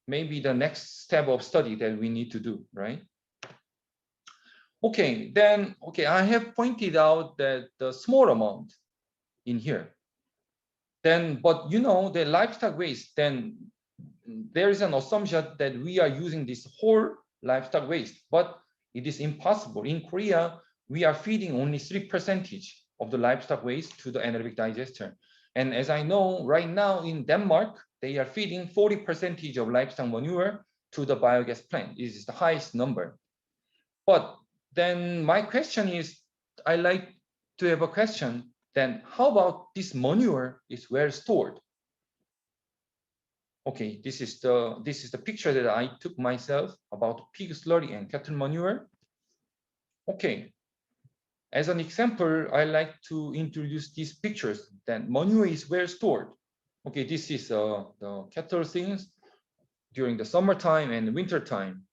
maybe the next step of study that we need to do, right? Okay, then, okay, I have pointed out that the small amount in here. Then, but you know, the livestock waste, then there is an assumption that we are using this whole livestock waste, but it is impossible. In Korea, we are feeding only 3% of the livestock waste to the anaerobic digester. And as I know, right now in Denmark, they are feeding 40% of livestock manure to the biogas plant. This is the highest number. But then my question is, I like to have a question, then how about this manure is well stored? Okay, this is the picture that I took myself about pig slurry and cattle manure. Okay, as an example, I like to introduce these pictures. Then manure is well stored. Okay, this is the cattle things during the summertime and winter time.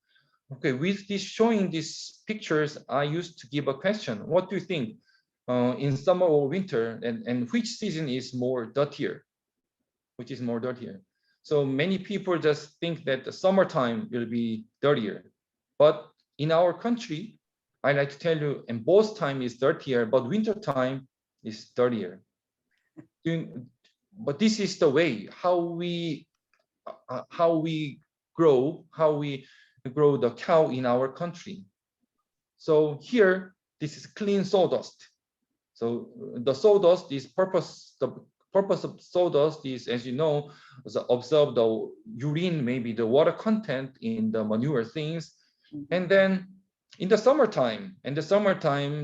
Okay, with this showing these pictures, I used to give a question. What do you think in summer or winter, and which season is more dirtier? Which is more dirtier? So many people just think that the summertime will be dirtier. But in our country, I like to tell you, and both time is dirtier, but winter time is dirtier. But this is the way how we grow the cow in our country. So here, this is clean sawdust. So the sawdust is the purpose of sawdust is, as you know, observe the urine, maybe the water content in the manure things. And then in the summertime,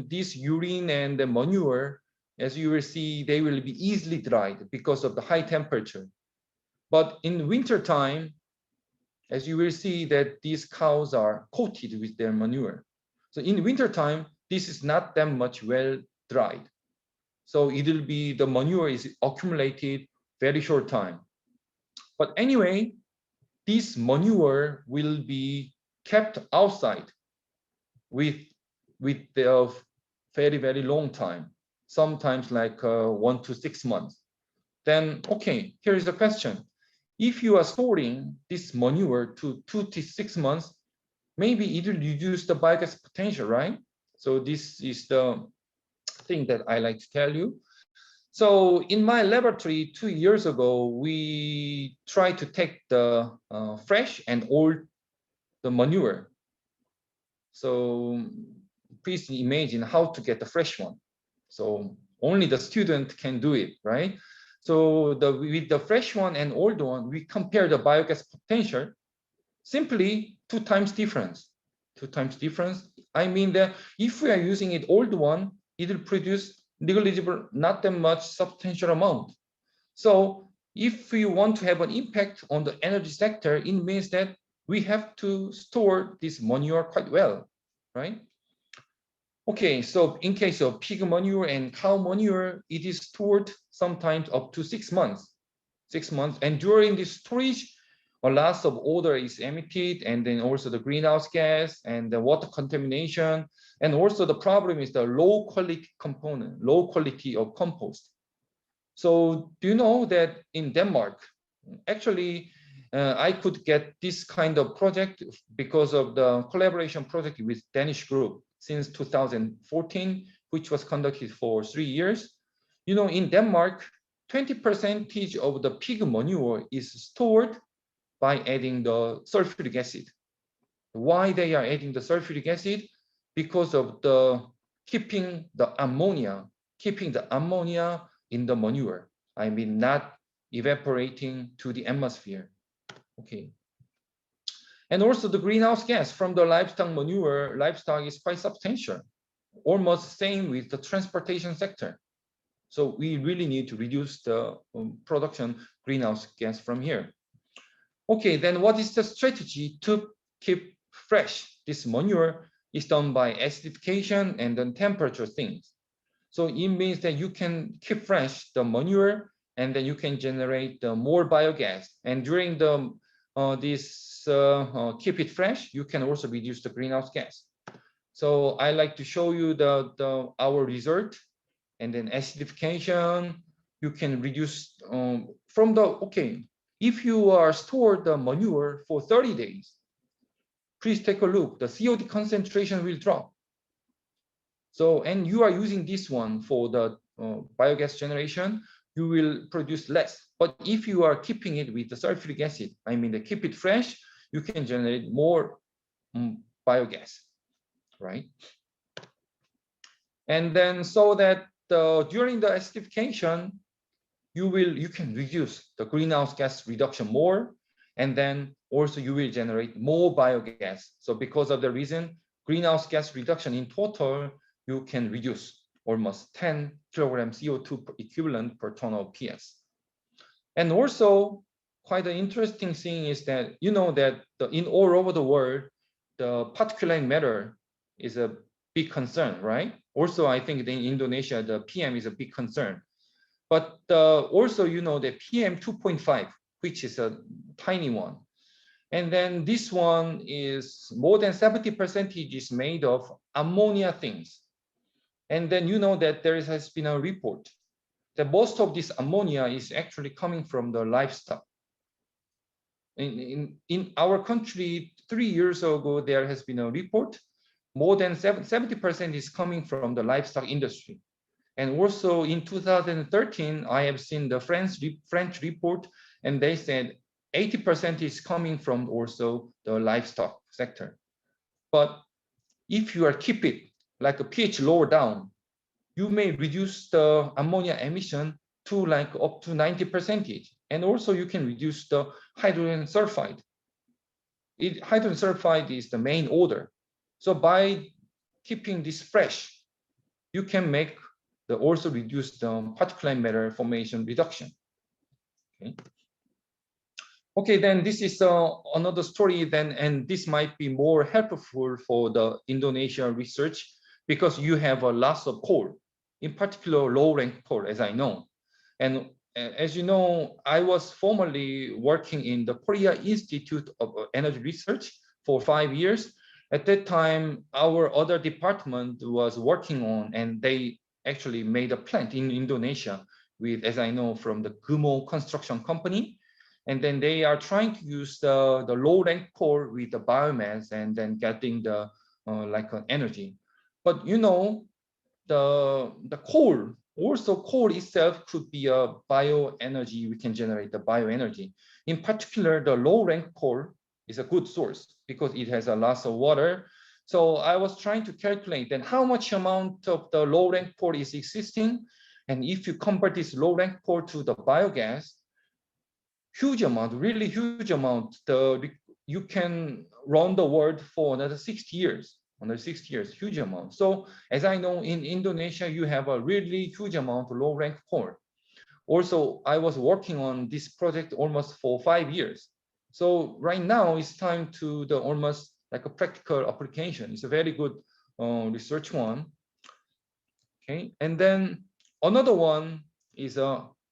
this urine and the manure, as you will see, they will be easily dried because of the high temperature. But in winter time, as you will see that these cows are coated with their manure. So in winter time, this is not that much well dried. So it will be, the manure is accumulated very short time. But anyway, this manure will be kept outside with the very, very long time, sometimes like 1 to 6 months. Then, okay, here is a question. If you are storing this manure to 2 to 6 months, maybe it will reduce the biogas potential, right? So this is the thing that I like to tell you. So in my laboratory 2 years ago, we tried to take the fresh and old the manure. So please imagine how to get the fresh one. So only the student can do it, right? So with the fresh one and old one, we compare the biogas potential. Simply 2 times difference. 2 times difference. I mean that if we are using it old one, it will produce negligible, not that much substantial amount. So if we want to have an impact on the energy sector, it means that we have to store this manure quite well, right? Okay, so in case of pig manure and cow manure, it is stored sometimes up to 6 months. 6 months, and during this storage, a loss of odor is emitted, and then also the greenhouse gas and the water contamination, and also the problem is the low quality component, low quality of compost. So do you know that in Denmark, actually, I could get this kind of project because of the collaboration project with Danish group since 2014, which was conducted for 3 years. You know, in Denmark, 20% of the pig manure is stored by adding the sulfuric acid. Why they are adding the sulfuric acid? Because of the keeping the ammonia in the manure. I mean, not evaporating to the atmosphere. Okay. And also the greenhouse gas from the livestock manure, livestock is quite substantial, almost same with the transportation sector. So we really need to reduce the production greenhouse gas from here. Okay, then what is the strategy to keep fresh? This manure is done by acidification and then temperature things. So it means that you can keep fresh the manure, and then you can generate more biogas. And during the keep it fresh, you can also reduce the greenhouse gas. So I like to show you our result, and then acidification. You can reduce from the, okay, if you are stored the manure for 30 days, please take a look. The COD concentration will drop. So, and you are using this one for the biogas generation, you will produce less. But if you are keeping it with the sulfuric acid, I mean, to keep it fresh, you can generate more biogas, right? And then so that during the acidification, you can reduce the greenhouse gas reduction more, and then also you will generate more biogas. So because of the reason, greenhouse gas reduction in total, you can reduce almost 10 kilogram CO2 equivalent per ton of PS. And also, quite an interesting thing is that, you know, that in all over the world, the particulate matter is a big concern, right? Also, I think in Indonesia, the PM is a big concern. But also, you know, the PM 2.5, which is a tiny one. And then this one is more than 70% is made of ammonia things. And then you know that there has been a report that most of this ammonia is actually coming from the livestock. in our country 3 years ago, there has been a report, more than 70% is coming from the livestock industry. And also in 2013, I have seen the French report, and they said 80% is coming from also the livestock sector. But if you are keep it like a pH lower down, you may reduce the ammonia emission to like up to 90%. And also you can reduce the hydrogen sulfide. Hydrogen sulfide is the main odor. So by keeping this fresh, you can make also reduce the particulate matter formation reduction. Okay, then this is another story then, and this might be more helpful for the Indonesia research because you have a lot of coal, in particular low-rank coal, as I know. And as you know, I was formerly working in the Korea Institute of Energy Research for 5 years. At that time, our other department was working on, and they actually made a plant in Indonesia with, as I know, from the Gumo construction company. And then they are trying to use the low-rank coal with the biomass and then getting the like an energy. But you know, the coal, also coal itself could be a bioenergy. We can generate the bioenergy. In particular, the low-rank coal is a good source because it has a lot of water. So I was trying to calculate then how much amount of the low-rank coal is existing. And if you convert this low-rank coal to the biogas, huge amount, really huge amount. You can run the world for another 60 years. Another 60 years, huge amount. So as I know, in Indonesia, you have a really huge amount of low-rank coal. Also, I was working on this project almost for 5 years. So right now it's time to the almost like a practical application. It's a very good research one. Okay, and then another one is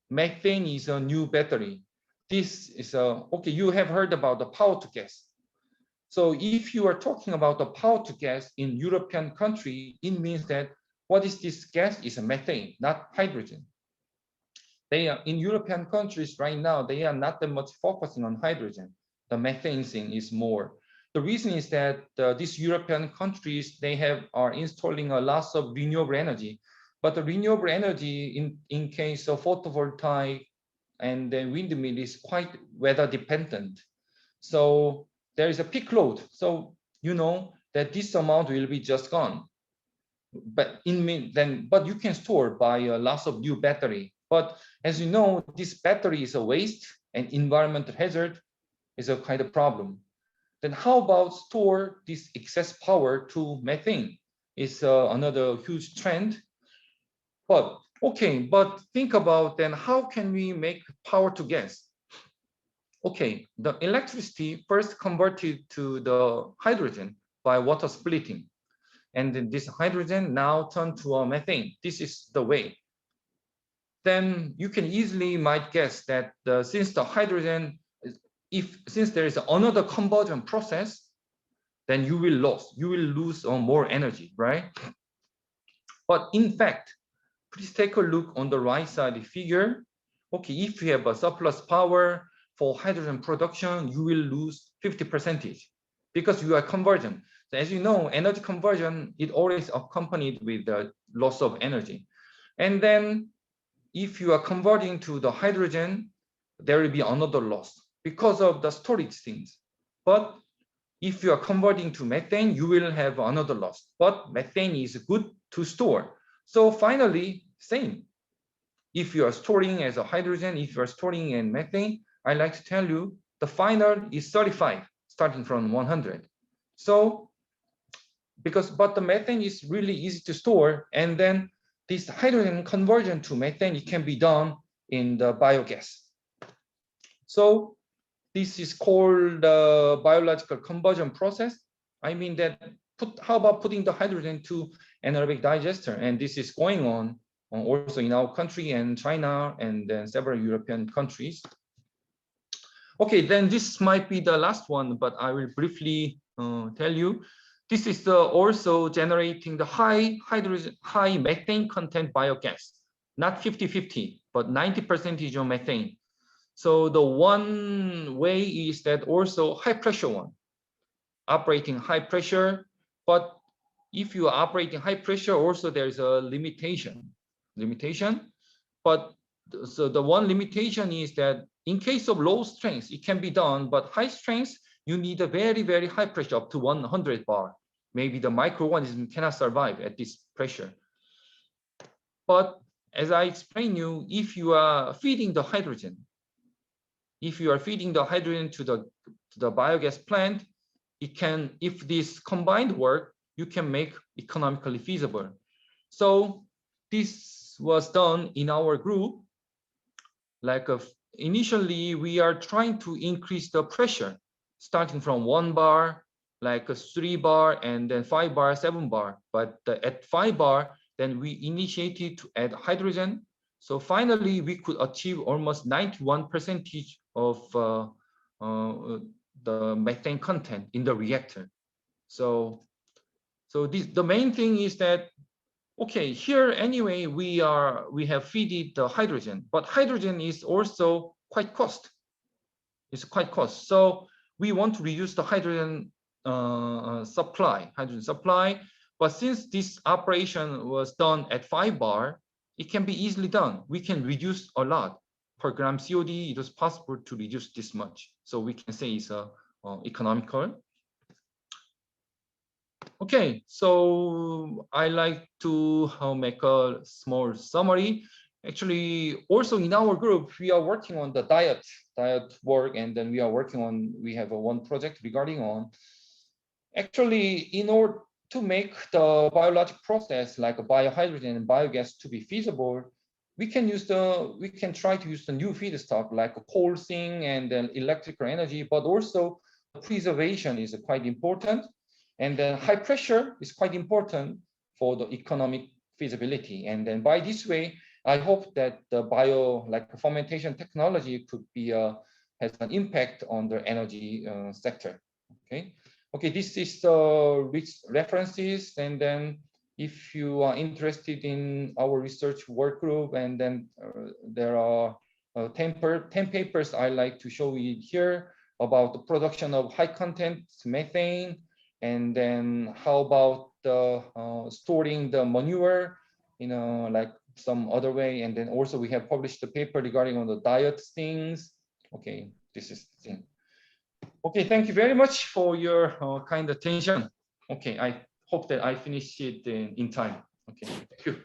methane is a new battery. This is okay, you have heard about the power to gas. So if you are talking about the power to gas in European country, it means that what is this gas is a methane, not hydrogen. They are in European countries right now, they are not that much focusing on hydrogen. The methane thing is more. The reason is that these European countries, they are installing a lot of renewable energy, but the renewable energy in case of photovoltaic and then windmill is quite weather dependent. So there is a peak load. So you know that this amount will be just gone. But you can store by a lots of new battery. But as you know, this battery is a waste and environmental hazard is a kind of problem. Then how about store this excess power to methane? Is another huge trend. But okay, but think about then how can we make power to gas? Okay, the electricity first converted to the hydrogen by water splitting. And then this hydrogen now turned to a methane. This is the way. Then you can easily might guess that since the hydrogen, since there is another conversion process, then you will lose more energy, right? But in fact, please take a look on the right side figure. Okay, if you have a surplus power for hydrogen production, you will lose 50% because you are conversion. So as you know, energy conversion is always accompanied with the loss of energy. And then if you are converting to the hydrogen, there will be another loss because of the storage things. But if you are converting to methane, you will have another loss. But methane is good to store. So finally, same. If you are storing as a hydrogen, if you are storing in methane, I like to tell you the final is 35, starting from 100. So but the methane is really easy to store, and then this hydrogen conversion to methane, it can be done in the biogas. So this is called the biological conversion process. I mean that how about putting the hydrogen to anaerobic digester? And this is going on also in our country and China and then several European countries. Okay, then this might be the last one, but I will briefly tell you. This is also generating the high methane content biogas, not 50-50, but 90% of methane. So the one way is that also high pressure one, operating high pressure. But if you are operating high pressure, also there's a limitation. But so the one limitation is that in case of low strength, it can be done, but high strength, you need a very, very high pressure up to 100 bar. Maybe the microorganism cannot survive at this pressure. But as I explained you, if you are feeding the hydrogen, to the biogas plant, it can, if this combined work, you can make economically feasible. So this was done in our group. Like initially, we are trying to increase the pressure, starting from 1 bar, like a 3 bar, and then 5 bar, 7 bar. But at 5 bar, then we initiated to add hydrogen. So finally, we could achieve almost 91% of the methane content in the reactor. So the main thing is that, okay, here anyway, we have fed the hydrogen, but hydrogen is also quite cost. It's quite cost. So we want to reduce the hydrogen supply. But since this operation was done at 5 bar, it can be easily done. We can reduce a lot. Per gram COD, it was possible to reduce this much. So we can say it's economical. Okay, so I like to make a small summary. Actually, also in our group, we are working on the diet work, and then we have one project regarding on. Actually, in order to make the biologic process like a biohydrogen and biogas to be feasible, we can try to use the new feedstock like a coal thing and then electrical energy, but also preservation is quite important. And then high pressure is quite important for the economic feasibility. And then by this way, I hope that the fermentation technology could be has an impact on the energy sector. Okay, this is the references. And then if you are interested in our research work group, and then there are 10 papers I like to show you here about the production of high content methane. And then how about storing the manure, like some other way. And then also we have published a paper regarding on the diet things. Okay, this is the thing. Okay, thank you very much for your kind attention. Okay, I hope that I finished it in time. Okay, thank you.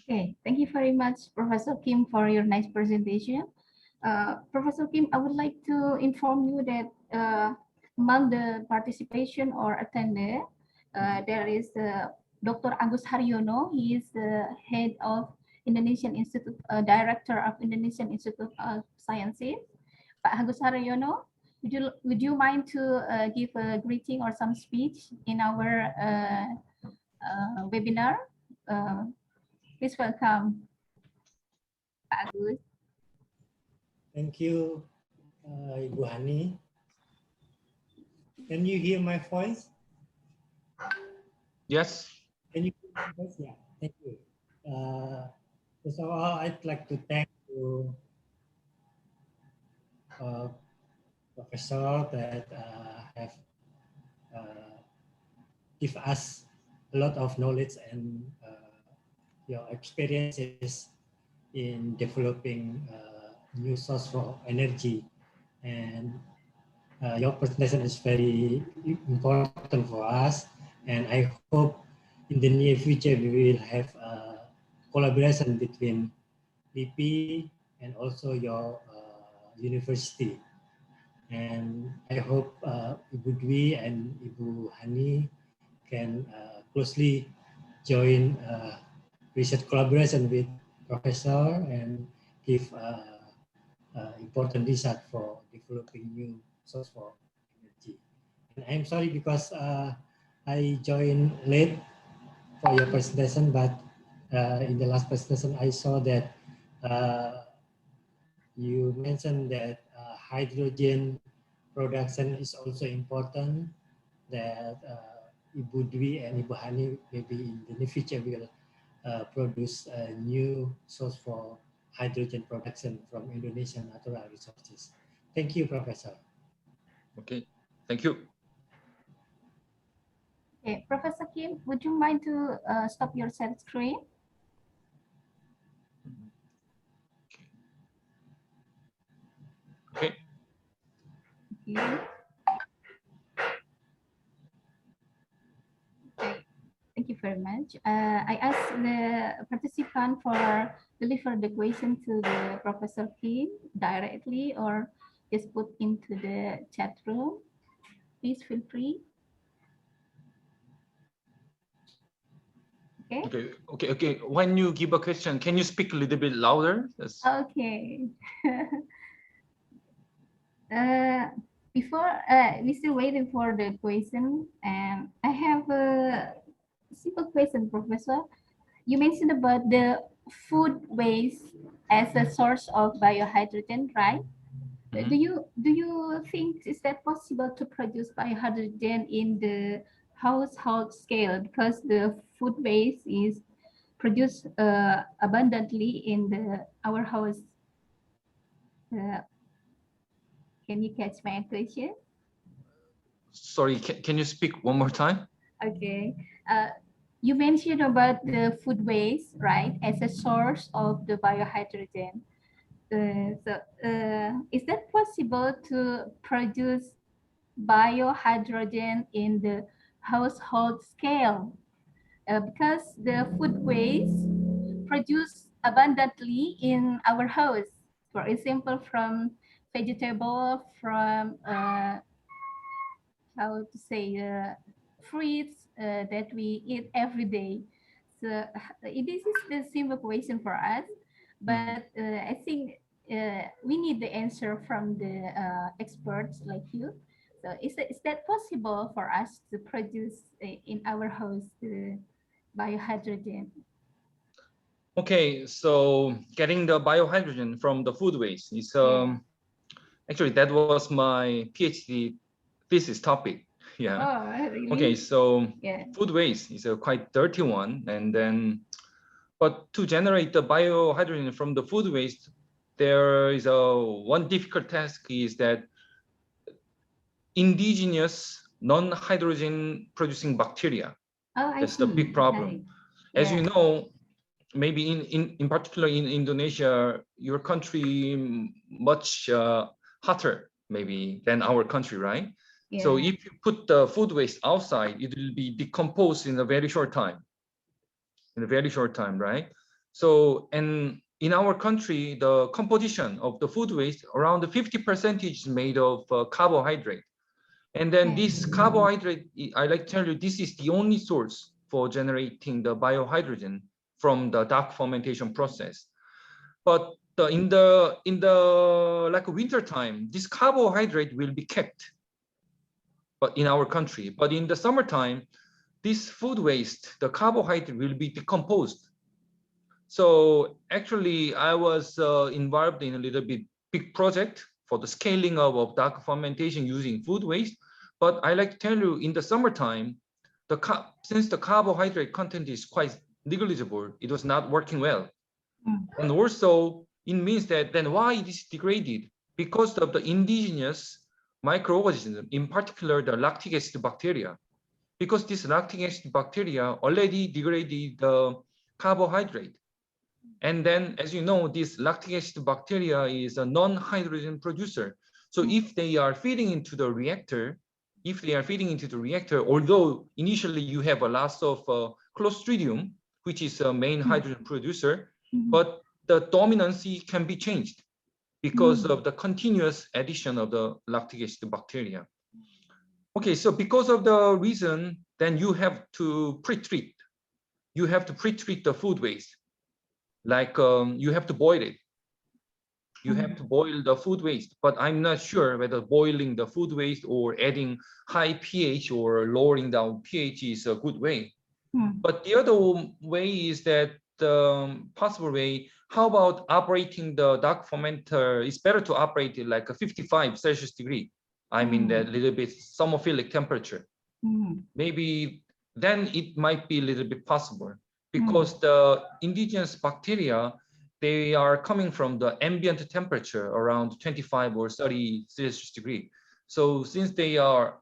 Okay, thank you very much, Professor Kim, for your nice presentation. Professor Kim, I would like to inform you that among the participation or attendee, there is Dr. Agus Haryono. He is the head of Indonesian Institute, director of Indonesian Institute of Sciences. Pak Agus Haryono, would you mind to give a greeting or some speech in our webinar? Please welcome Pak Agus. Thank you, Ibu Hani. Can you hear my voice? Yes. Can you hear my voice? Yeah, thank you. First of all, I'd like to thank you, Professor, that have give us a lot of knowledge and your experiences in developing new source for energy. And your presentation is very important for us, and I hope in the near future we will have a collaboration between LIPI and also your university. And I hope Ibu Dwi and Ibu Hani can closely join research collaboration with Professor and give important research for developing new source for energy. And I'm sorry because I joined late for your presentation, but in the last presentation I saw that you mentioned that hydrogen production is also important, that Ibu Dwi and Ibu Hani maybe in the future will produce a new source for hydrogen production from Indonesian natural resources. Thank you, Professor. Okay, thank you. Okay, Professor Kim, would you mind to stop your share screen? Okay. Okay. Okay. Thank you very much. I ask the participant for deliver the question to the Professor Kim directly or just put into the chat room. Please feel free. Okay. Okay. When you give a question, can you speak a little bit louder? Yes. Okay. Before we still waiting for the question, and I have a simple question, Professor. You mentioned about the food waste as a source of biohydrogen, right? Mm-hmm. Do you think is that possible to produce biohydrogen in the household scale, because the food waste is produced abundantly in our house? Can you catch my question? Sorry, can you speak one more time? Okay. You mentioned about the food waste, right, as a source of the biohydrogen. Is that possible to produce biohydrogen in the household scale? Because the food waste produced abundantly in our house, for example, from vegetable, from how to say fruits that we eat every day. So this is the simple question for us, but I think we need the answer from the experts like you. So is that possible for us to produce in our house biohydrogen? Okay, so getting the biohydrogen from the food waste is actually that was my PhD thesis topic. Yeah. Oh, really? Okay, so yeah. Food waste is a quite dirty one, and then but to generate the biohydrogen from the food waste, there is one difficult task is that indigenous non-hydrogen producing bacteria. Oh, I That's see. the big problem. Okay. As Yeah. you know, maybe in particular in Indonesia, your country much hotter maybe than our country, right? Yeah. So if you put the food waste outside, it will be decomposed in a very short time. In a very short time, right? So, and in our country, the composition of the food waste, around 50% is made of carbohydrate. And then this carbohydrate, I like to tell you, this is the only source for generating the biohydrogen from the dark fermentation process. But in the like winter time, this carbohydrate will be kept, but in our country. But in the summertime, this food waste, the carbohydrate will be decomposed. So actually, I was involved in a little bit big project for the scaling of dark fermentation using food waste. But I like to tell you, in the summertime, since the carbohydrate content is quite negligible, it was not working well. And also, it means that then why it is degraded? Because of the indigenous microorganism, in particular the lactic acid bacteria. Because this lactic acid bacteria already degraded the carbohydrate. And then, as you know, this lactic acid bacteria is a non-hydrogen producer. So if they are feeding into the reactor, although initially you have a loss of Clostridium, which is a main hydrogen producer, but the dominancy can be changed because of the continuous addition of the lactic acid bacteria. Okay, so because of the reason, then you have to pre-treat. You have to pre-treat the food waste. Like you have to boil it. You have to boil the food waste, but I'm not sure whether boiling the food waste or adding high pH or lowering down pH is a good way. But the other way is that possible way, how about operating the dark fermenter? It's better to operate it like a 55 Celsius degree. I mean that little bit thermophilic temperature. Maybe then it might be a little bit possible because the indigenous bacteria they are coming from the ambient temperature around 25 or 30 Celsius degree. So since they are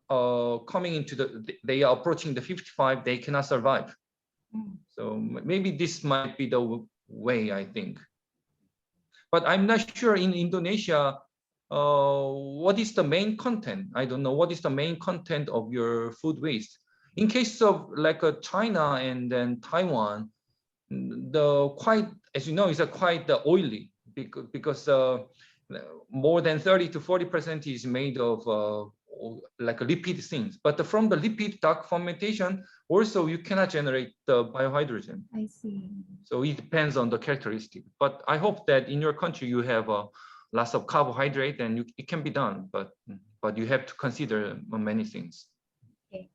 coming into they are approaching the 55, they cannot survive. So maybe this might be the way, I think. But I'm not sure in Indonesia, what is the main content? I don't know what is the main content of your food waste. In case of like China and then Taiwan, as you know, it's quite oily because more than 30 to 40% is made of like lipid things. But from the lipid dark fermentation, also you cannot generate the biohydrogen. I see. So it depends on the characteristic. But I hope that in your country you have lots of carbohydrate and it can be done. But you have to consider many things. Okay.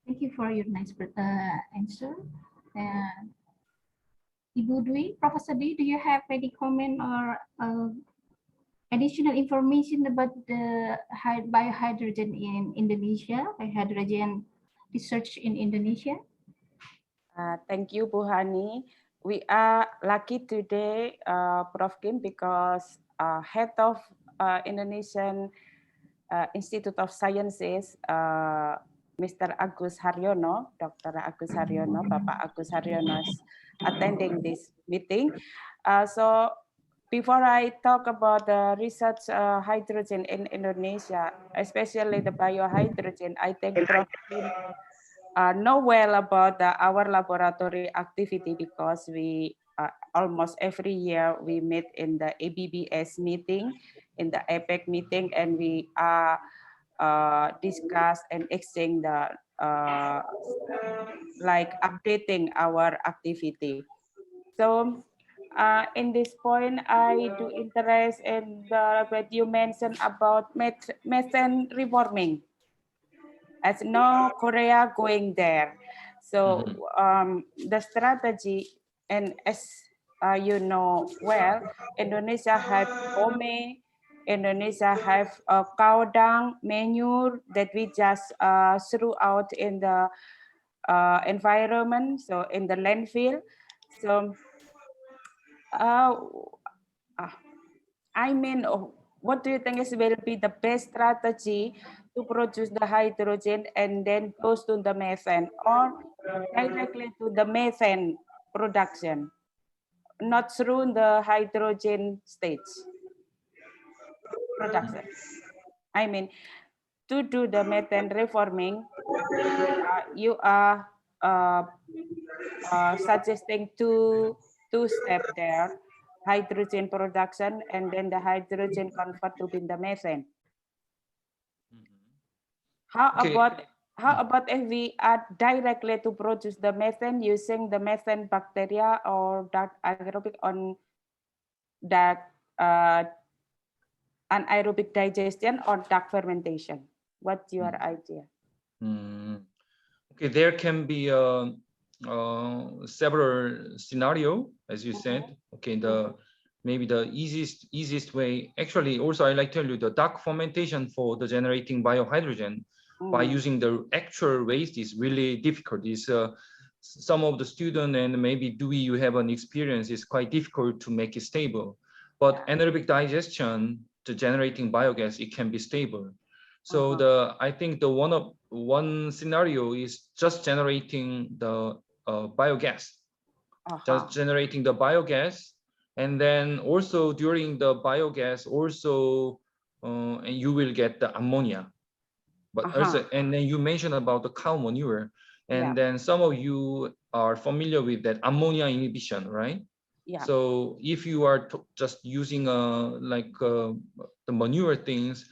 Thank you for your nice answer. Ibu Dwi, Professor Dwi, do you have any comment or additional information about the biohydrogen in Indonesia, biohydrogen research in Indonesia? Thank you, Bu Hani. We are lucky today, Prof. Kim, because head of Indonesian Institute of Sciences, Mr. Agus Haryono, Dr. Agus Haryono, Bapak Agus Haryono is attending this meeting. So before I talk about the research hydrogen in Indonesia, especially the biohydrogen, I think Prof. Kim know well about our laboratory activity because we almost every year we meet in the ABBS meeting, in the APEC meeting, and we discuss and exchange the like updating our activity. So in this point, I do interest in what you mentioned about methane reforming. As no Korea going there. So the strategy, and as you know well, Indonesia have ome, Indonesia have cow dung, manure that we just threw out in the environment, so in the landfill. So I mean, what do you think will be the best strategy to produce the hydrogen and then goes to the methane, or directly to the methane production, not through the hydrogen stage production? I mean, to do the methane reforming, you are suggesting two steps there: hydrogen production and then the hydrogen convert to be the methane. How about if we add directly to produce the methane using the methane bacteria or that anaerobic on that anaerobic digestion or dark fermentation? What's your idea? Okay, there can be several scenario, as you said. Okay, maybe the easiest way. Actually, also I like to tell you the dark fermentation for the generating biohydrogen by using the actual waste is really difficult. Is some of the student and maybe you have an experience, is quite difficult to make it stable. But anaerobic digestion, the generating biogas, it can be stable. So I think the one scenario is just generating the biogas, just generating the biogas, and then also during the biogas also you will get the ammonia. But also, and then you mentioned about the cow manure, and then some of you are familiar with that ammonia inhibition, right? Yeah. So if you are just using the manure things,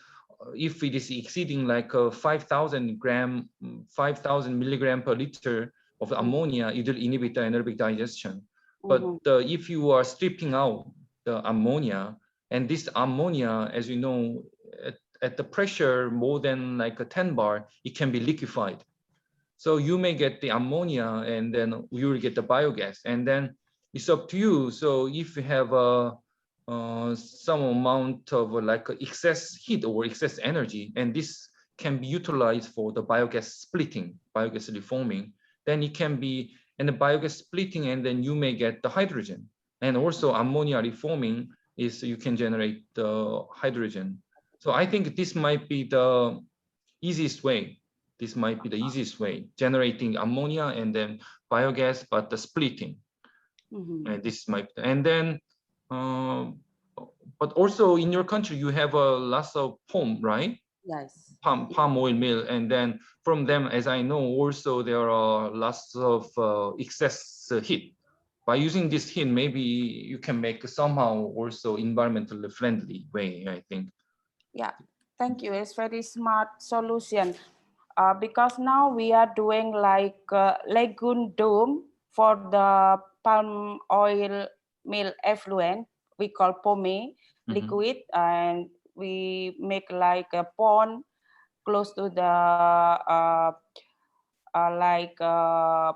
if it is exceeding like 5,000 milligram per liter of ammonia, it will inhibit the anaerobic digestion. But if you are stripping out the ammonia, and this ammonia, as you know, at the pressure more than like a 10 bar, it can be liquefied. So you may get the ammonia and then you will get the biogas, and then it's up to you. So if you have some amount of like excess heat or excess energy, and this can be utilized for the biogas splitting, biogas reforming, then it can be in the biogas splitting, and then you may get the hydrogen. And also ammonia reforming is you can generate the hydrogen. So I think this might be the easiest way. This might be the easiest way, generating ammonia and then biogas, but the splitting. And this might, and then, but also in your country, you have a lots of palm, right? Yes. Palm oil mill, and then from them, as I know, also there are lots of excess heat. By using this heat, maybe you can make somehow also environmentally friendly way, I think. Yeah, thank you. It's very smart solution. Because now we are doing like lagoon dome for the palm oil mill effluent. We call POME liquid, and we make like a pond close to the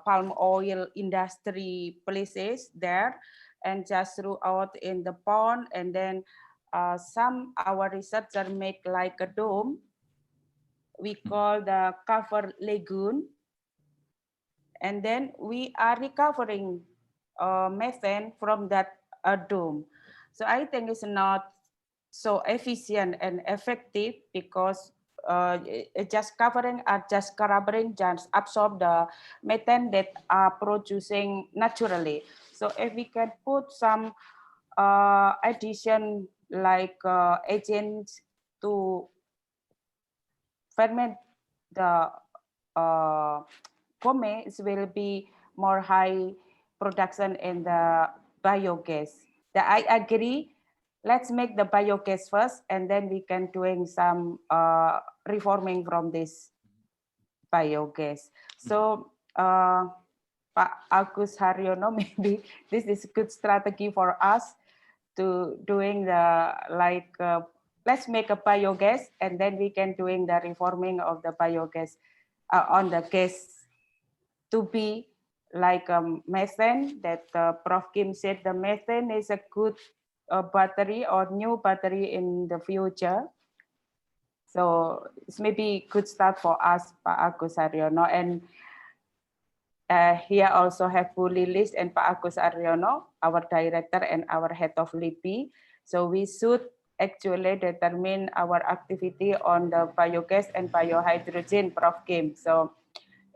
palm oil industry places there, and just threw out in the pond, and then some our researcher make like a dome. We call the cover lagoon, and then we are recovering methane from that dome. So I think it's not so efficient and effective because just covering just absorb the methane that are producing naturally. So if we can put some addition like agents to ferment the POME, it will be more high production in the biogas. I agree. Let's make the biogas first, and then we can doing some reforming from this biogas. So, Pak Agus Haryono, maybe this is a good strategy for us to doing the like. Let's make a biogas, and then we can doing the reforming of the biogas on the gas to be like methane that Prof. Kim said the methane is a good battery or new battery in the future. So it's maybe good start for us, Pak Agus Haryono. And here also have Bu Lilis and Pak Agus Haryono, our director and our head of LIPI. So we should actually determine our activity on the biogas and biohydrogen, Prof. Kim. So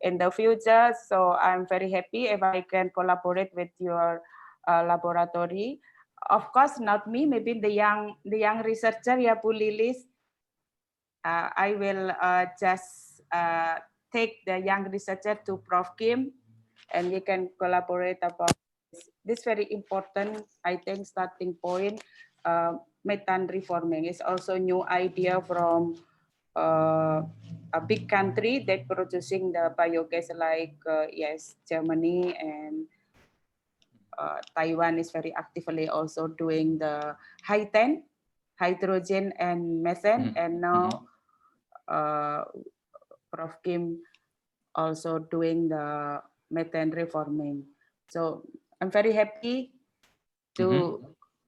in the future, so I'm very happy if I can collaborate with your laboratory. Of course, not me, maybe the young researcher, ya Bu Lilis. I will just take the young researcher to Prof. Kim, and we can collaborate about this very important, I think, starting point. Methane reforming is also new idea from a big country that producing the biogas like yes, Germany and Taiwan is very actively also doing the hydrogen and methane, and now Prof. Kim also doing the methane reforming. So I'm very happy to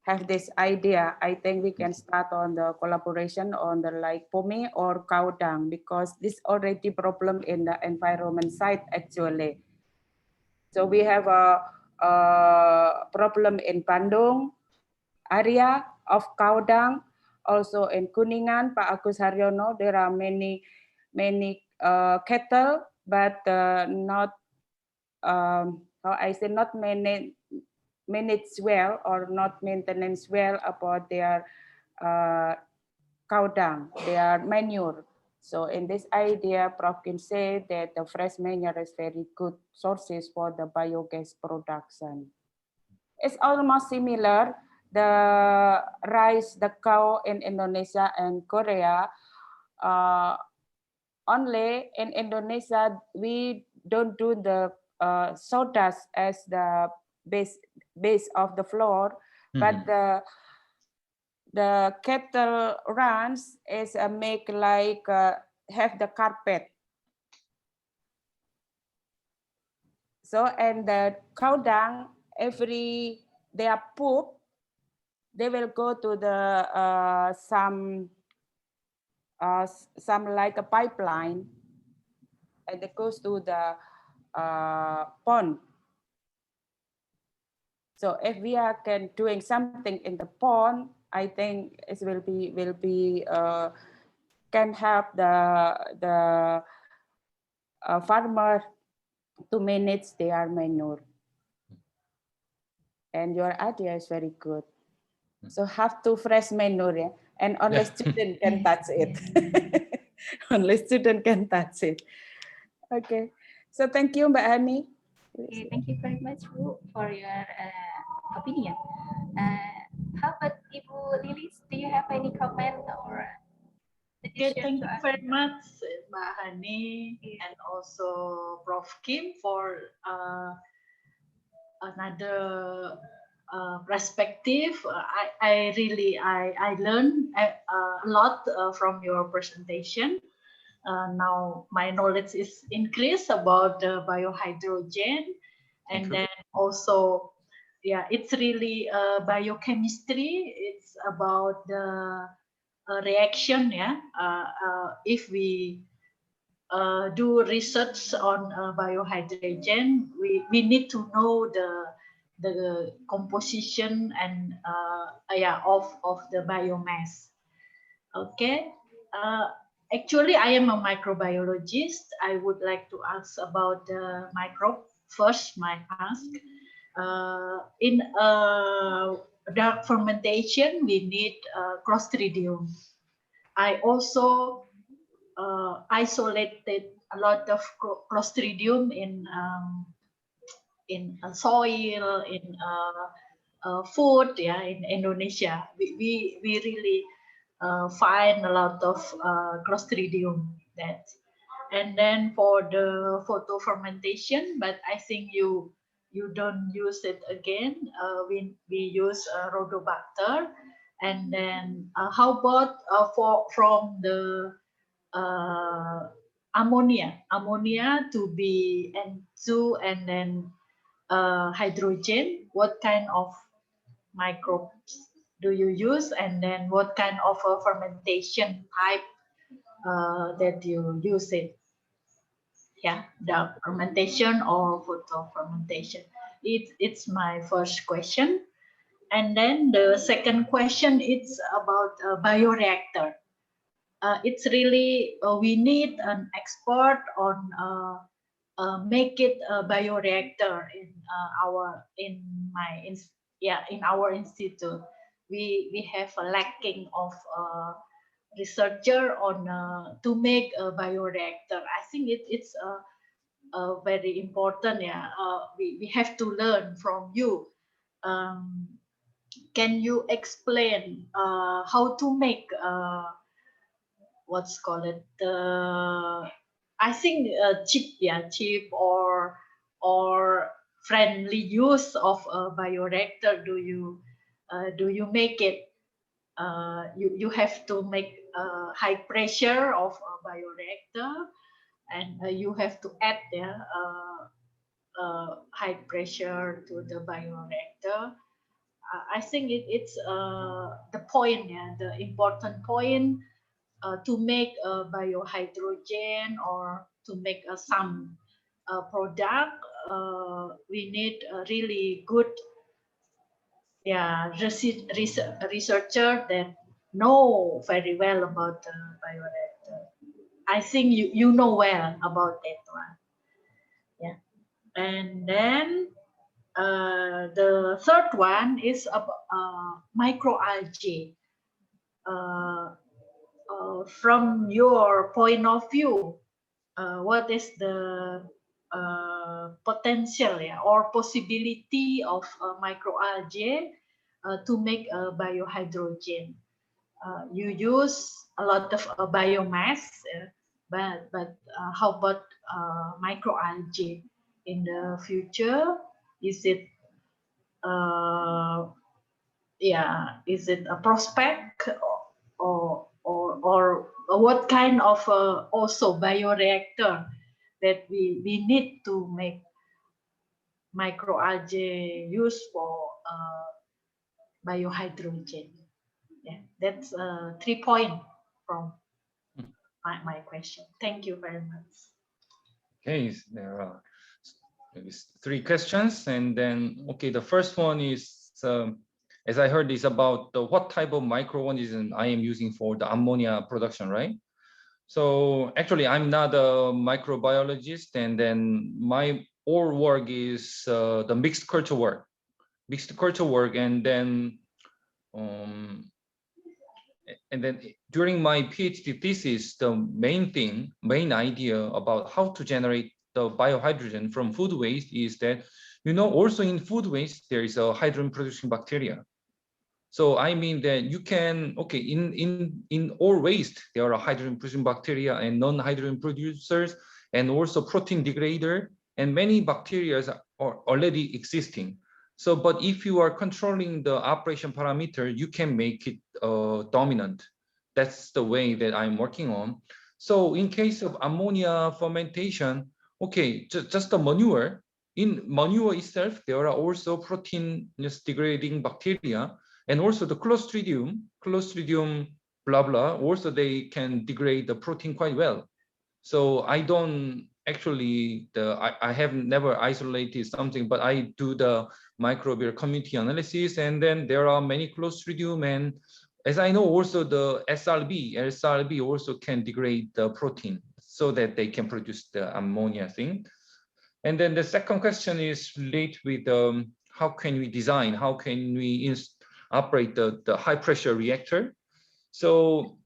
have this idea. I think we can start on the collaboration on the like POME or cow dung, because this already problem in the environment side actually. So we have a problem in Bandung area of cow dung, also in Kuningan, Pak Agus Haryono, there are many cattle, but not how I say, not managed well or not maintenance well about their cow dung, their manure. So in this idea, Prof. Kim said that the fresh manure is very good sources for the biogas production. It's almost similar. The rice, the cow in Indonesia and Korea, only in Indonesia, we don't do the sawdust as the base of the floor, but the cattle runs is make like have the carpet. So, and the cow dung, every their poop, they will go to the some like a pipeline, and it goes to the pond. So if we are can doing something in the pond, I think it will be can help the farmer to manage their manure. And your idea is very good. So have to fresh manure, yeah? And only student can touch it. Only student can touch it. Okay. So thank you, Mbak Hani. Okay, thank you very much, Bu, for your opinion. How about Ibu Lilis? Do you have any comment or Okay, thank you very much, Mbak Hani, and also Prof. Kim for another perspective. I really learned a lot from your presentation. Now my knowledge is increased about the biohydrogen, and then also, yeah, it's really biochemistry. It's about the reaction. Yeah, if we do research on biohydrogen, we need to know the composition and of the biomass. Okay. Actually, I am a microbiologist. I would like to ask about the microbe first. My ask in dark fermentation, we need Clostridium. I also isolated a lot of Clostridium in soil, in food. Yeah, in Indonesia, we really find a lot of Clostridium. That, and then for the photo fermentation, but I think you don't use it again. We use Rhodobacter, and then how about from the ammonia to be N2 and then hydrogen? What kind of microbes do you use, and then what kind of a fermentation type that you use it? Yeah, the fermentation or photo fermentation. It's my first question. And then the second question is about a bioreactor. It's really we need an expert on make it a bioreactor in our institute. We have a lacking of researcher on to make a bioreactor. I think it's very important. Yeah, we have to learn from you. Can you explain how to make what's called it, I think cheap or friendly use of a bioreactor? Do you make it? You have to make high pressure of a bioreactor, and you have to add high pressure to the bioreactor. I think it's the point, yeah, the important point to make a biohydrogen or to make some product. We need a really good researcher that know very well about the bioreactor. I think you know well about that one. Yeah, and then the third one is about microalgae. From your point of view, what is the potential, yeah, or possibility of microalgae to make a biohydrogen? You use a lot of biomass, but how about microalgae in the future? Is it is it a prospect, or what kind of also bioreactor that we need to make microalgae use for biohydrogen? Yeah, that's 3 points from my question. Thank you very much. Okay, three questions, and then okay, the first one is as I heard is about what type of microorganism I am using for the ammonia production, right? So actually, I'm not a microbiologist, and then my all work is the mixed culture work, and then during my PhD thesis, the main idea about how to generate the biohydrogen from food waste is that, also in food waste, there is a hydrogen producing bacteria. So I mean that you can, okay, in all waste, there are hydrogen producing bacteria and non-hydrogen producers, and also protein degrader, and many bacteria are already existing. So, but if you are controlling the operation parameter, you can make it dominant. That's the way that I'm working on. So in case of ammonia fermentation, okay, just the manure. In manure itself, there are also protein degrading bacteria, and also the Clostridium blah blah. Also, they can degrade the protein quite well. So I don't actually, I have never isolated something, but I do the microbial community analysis, and then there are many Clostridium, and as I know, also the SRB also can degrade the protein so that they can produce the ammonia thing. And then the second question is related with how can we design, how can we operate the high pressure reactor? So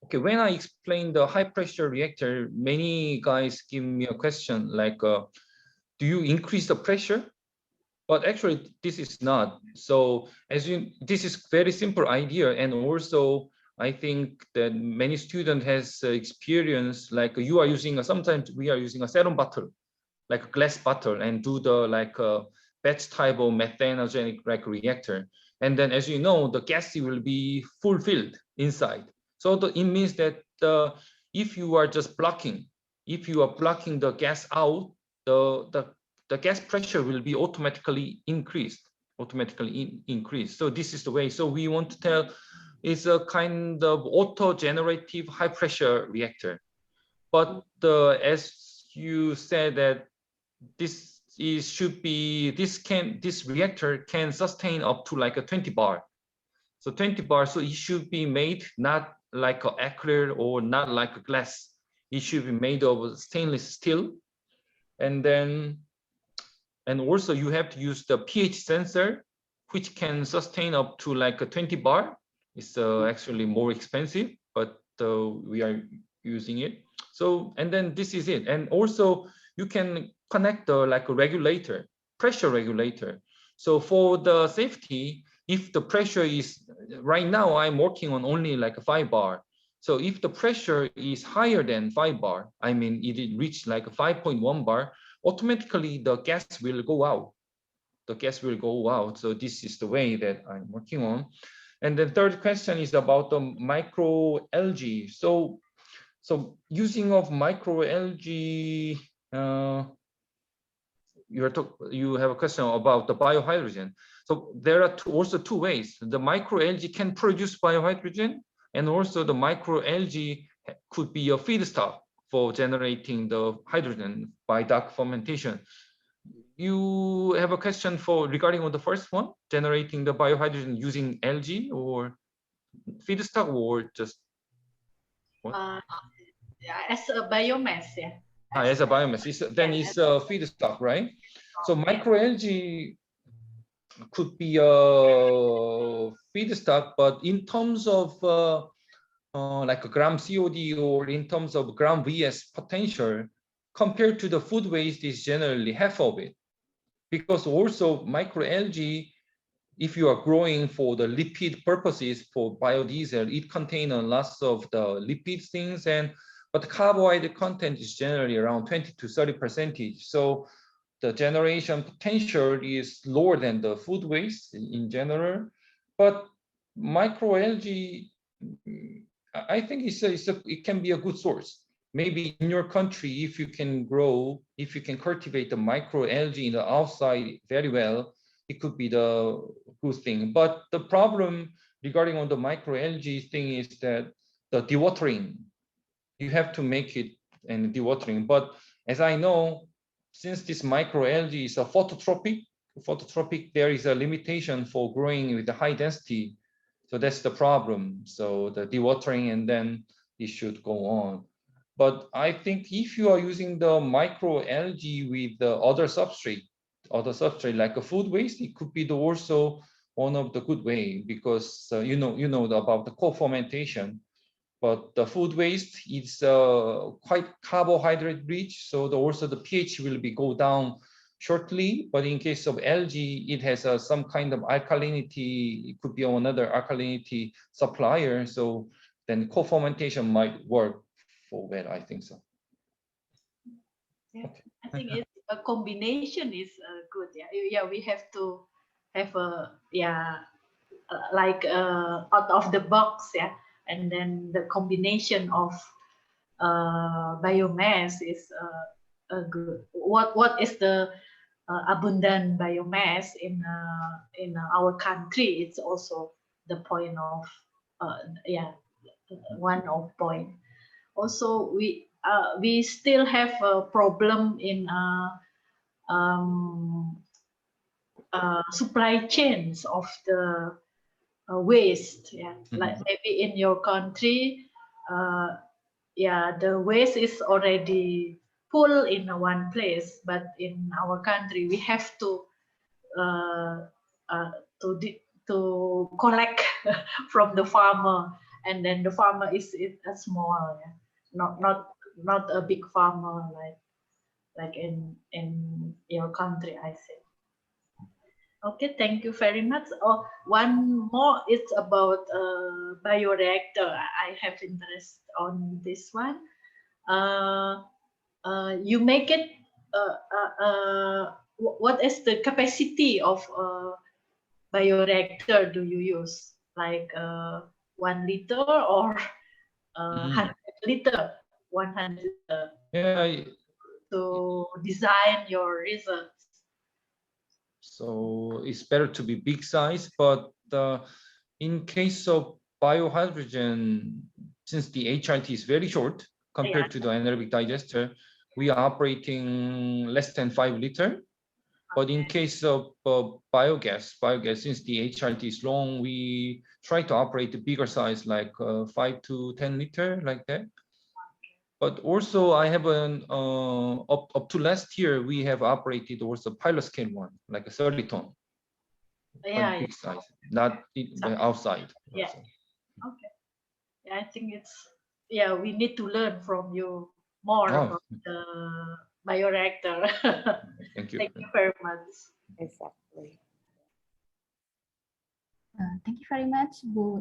okay, when I explain the high pressure reactor, many guys give me a question like, do you increase the pressure? But actually, this is not. So this is very simple idea. And also, I think that many students has experience, like you are using, sometimes we are using a serum bottle, like a glass bottle, and do the like batch type of methanogenic like reactor. And then, as you know, the gas will be fulfilled inside. So it means that if you are just blocking, if you are blocking the gas out, the gas pressure will be automatically increased, So this is the way. So we want to tell it's a kind of auto-generative high pressure reactor. But as you said that this reactor can sustain up to like a 20 bar. So 20 bar, so it should be made not like an acrylic or not like a glass. It should be made of stainless steel. And also you have to use the pH sensor, which can sustain up to like a 20 bar. It's actually more expensive, but we are using it. So, and then this is it. And also you can connect like a regulator, pressure regulator. So for the safety, if the pressure is, right now I'm working on only like a 5 bar. So if the pressure is higher than 5 bar, I mean, it reached like a 5.1 bar, automatically the gas will go out. So this is the way that I'm working on. And the third question is about the microalgae. So using of microalgae, you have a question about the biohydrogen. So there are also two ways. The microalgae can produce biohydrogen, and also the microalgae could be a feedstock for generating the hydrogen by dark fermentation. You have a question regarding on the first one, generating the biohydrogen using algae or feedstock, or just what? As a biomass, yeah. As a biomass, then it's a feedstock, right? So microalgae could be a feedstock, but in terms of like a gram COD or in terms of gram VS potential, compared to the food waste is generally half of it. Because also microalgae, if you are growing for the lipid purposes for biodiesel, it contains lots of the lipid things, but the carbohydrate content is generally around 20 to 30%. So the generation potential is lower than the food waste in general. But microalgae, I think it can be a good source. Maybe in your country, if you can cultivate the microalgae in the outside very well, it could be the good thing. But the problem regarding on the microalgae thing is that the dewatering, you have to make it and dewatering. But as I know, since this microalgae is a phototropic, there is a limitation for growing with the high density. So that's the problem. So the dewatering, and then it should go on. But I think if you are using the microalgae with the other substrate like a food waste, it could be also one of the good way, because you know about the co-fermentation. But the food waste is quite carbohydrate rich, so also the pH will go down shortly. But in case of algae, it has some kind of alkalinity. It could be another alkalinity supplier. So then co-fermentation might work for well, I think so. Yeah, okay. I think it's a combination is good. Yeah, we have to have a like out of the box, and then the combination of biomass is good. What is the abundant biomass in our country? It's also the point of one of point. Also, we still have a problem in supply chains of the waste. Like maybe in your country, the waste is already full in one place, but in our country we have to collect from the farmer, and then the farmer is a small, not a big farmer like in your country, I say. Okay, thank you very much. Oh, one more, it's about bioreactor. I have interest on this one. You make it, what is the capacity of bioreactor do you use? Like 1 liter or 100 liter, 100 liter? Yeah. To design your results. So it's better to be big size, but in case of biohydrogen, since the HRT is very short compared to the anaerobic digester, we are operating less than 5 liter. But in case of biogas, since the HRT is long, we try to operate the bigger size, like 5 to 10 liter, like that. But also I have an up to last year we have operated also pilot scale one, like a 30 ton. Big size, not outside. Yeah. Okay. Yeah, I think it's we need to learn from you more about the bioreactor. Thank you. Thank you very much. Exactly. Thank you very much, Bu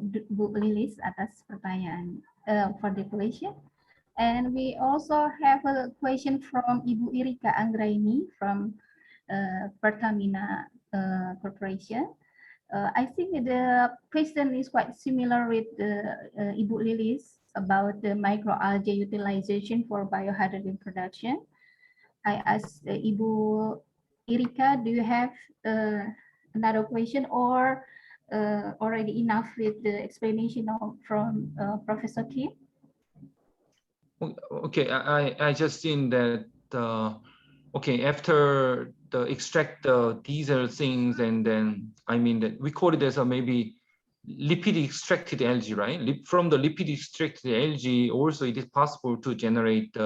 Lilis, atas pertanyaan for the question. And we also have a question from Ibu Irika Anggraini from Pertamina Corporation. I think the question is quite similar with Ibu Lilis about the microalgae utilization for biohydrogen production. I asked Ibu Irika, do you have another question, or already enough with the explanation from Professor Kim? Okay, I just seen that. Okay, after the extract the diesel things, and then I mean that we call it as a maybe lipid extracted algae, right? From the lipid extracted algae, also it is possible to generate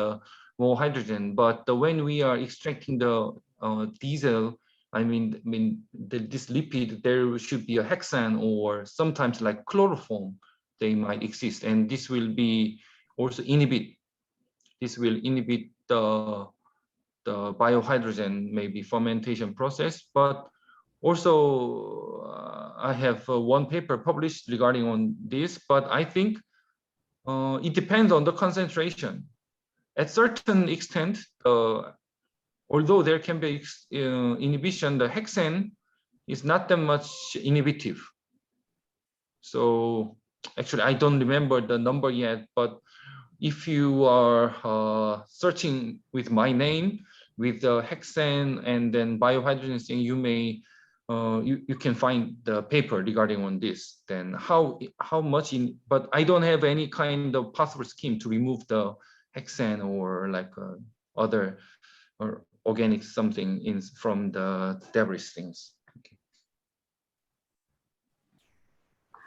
more hydrogen. But when we are extracting the diesel, I mean this lipid, there should be a hexane or sometimes like chloroform. They might exist, and this will be also inhibit. This will inhibit the biohydrogen maybe fermentation process. But also I have one paper published regarding on this, but I think it depends on the concentration. At certain extent, although there can be inhibition, the hexane is not that much inhibitive. So actually I don't remember the number yet, but if you are searching with my name, with the hexane and then biohydrogen thing, you may you can find the paper regarding on this. Then how much in, but I don't have any kind of possible scheme to remove the hexane or like other organic something in from the debris things.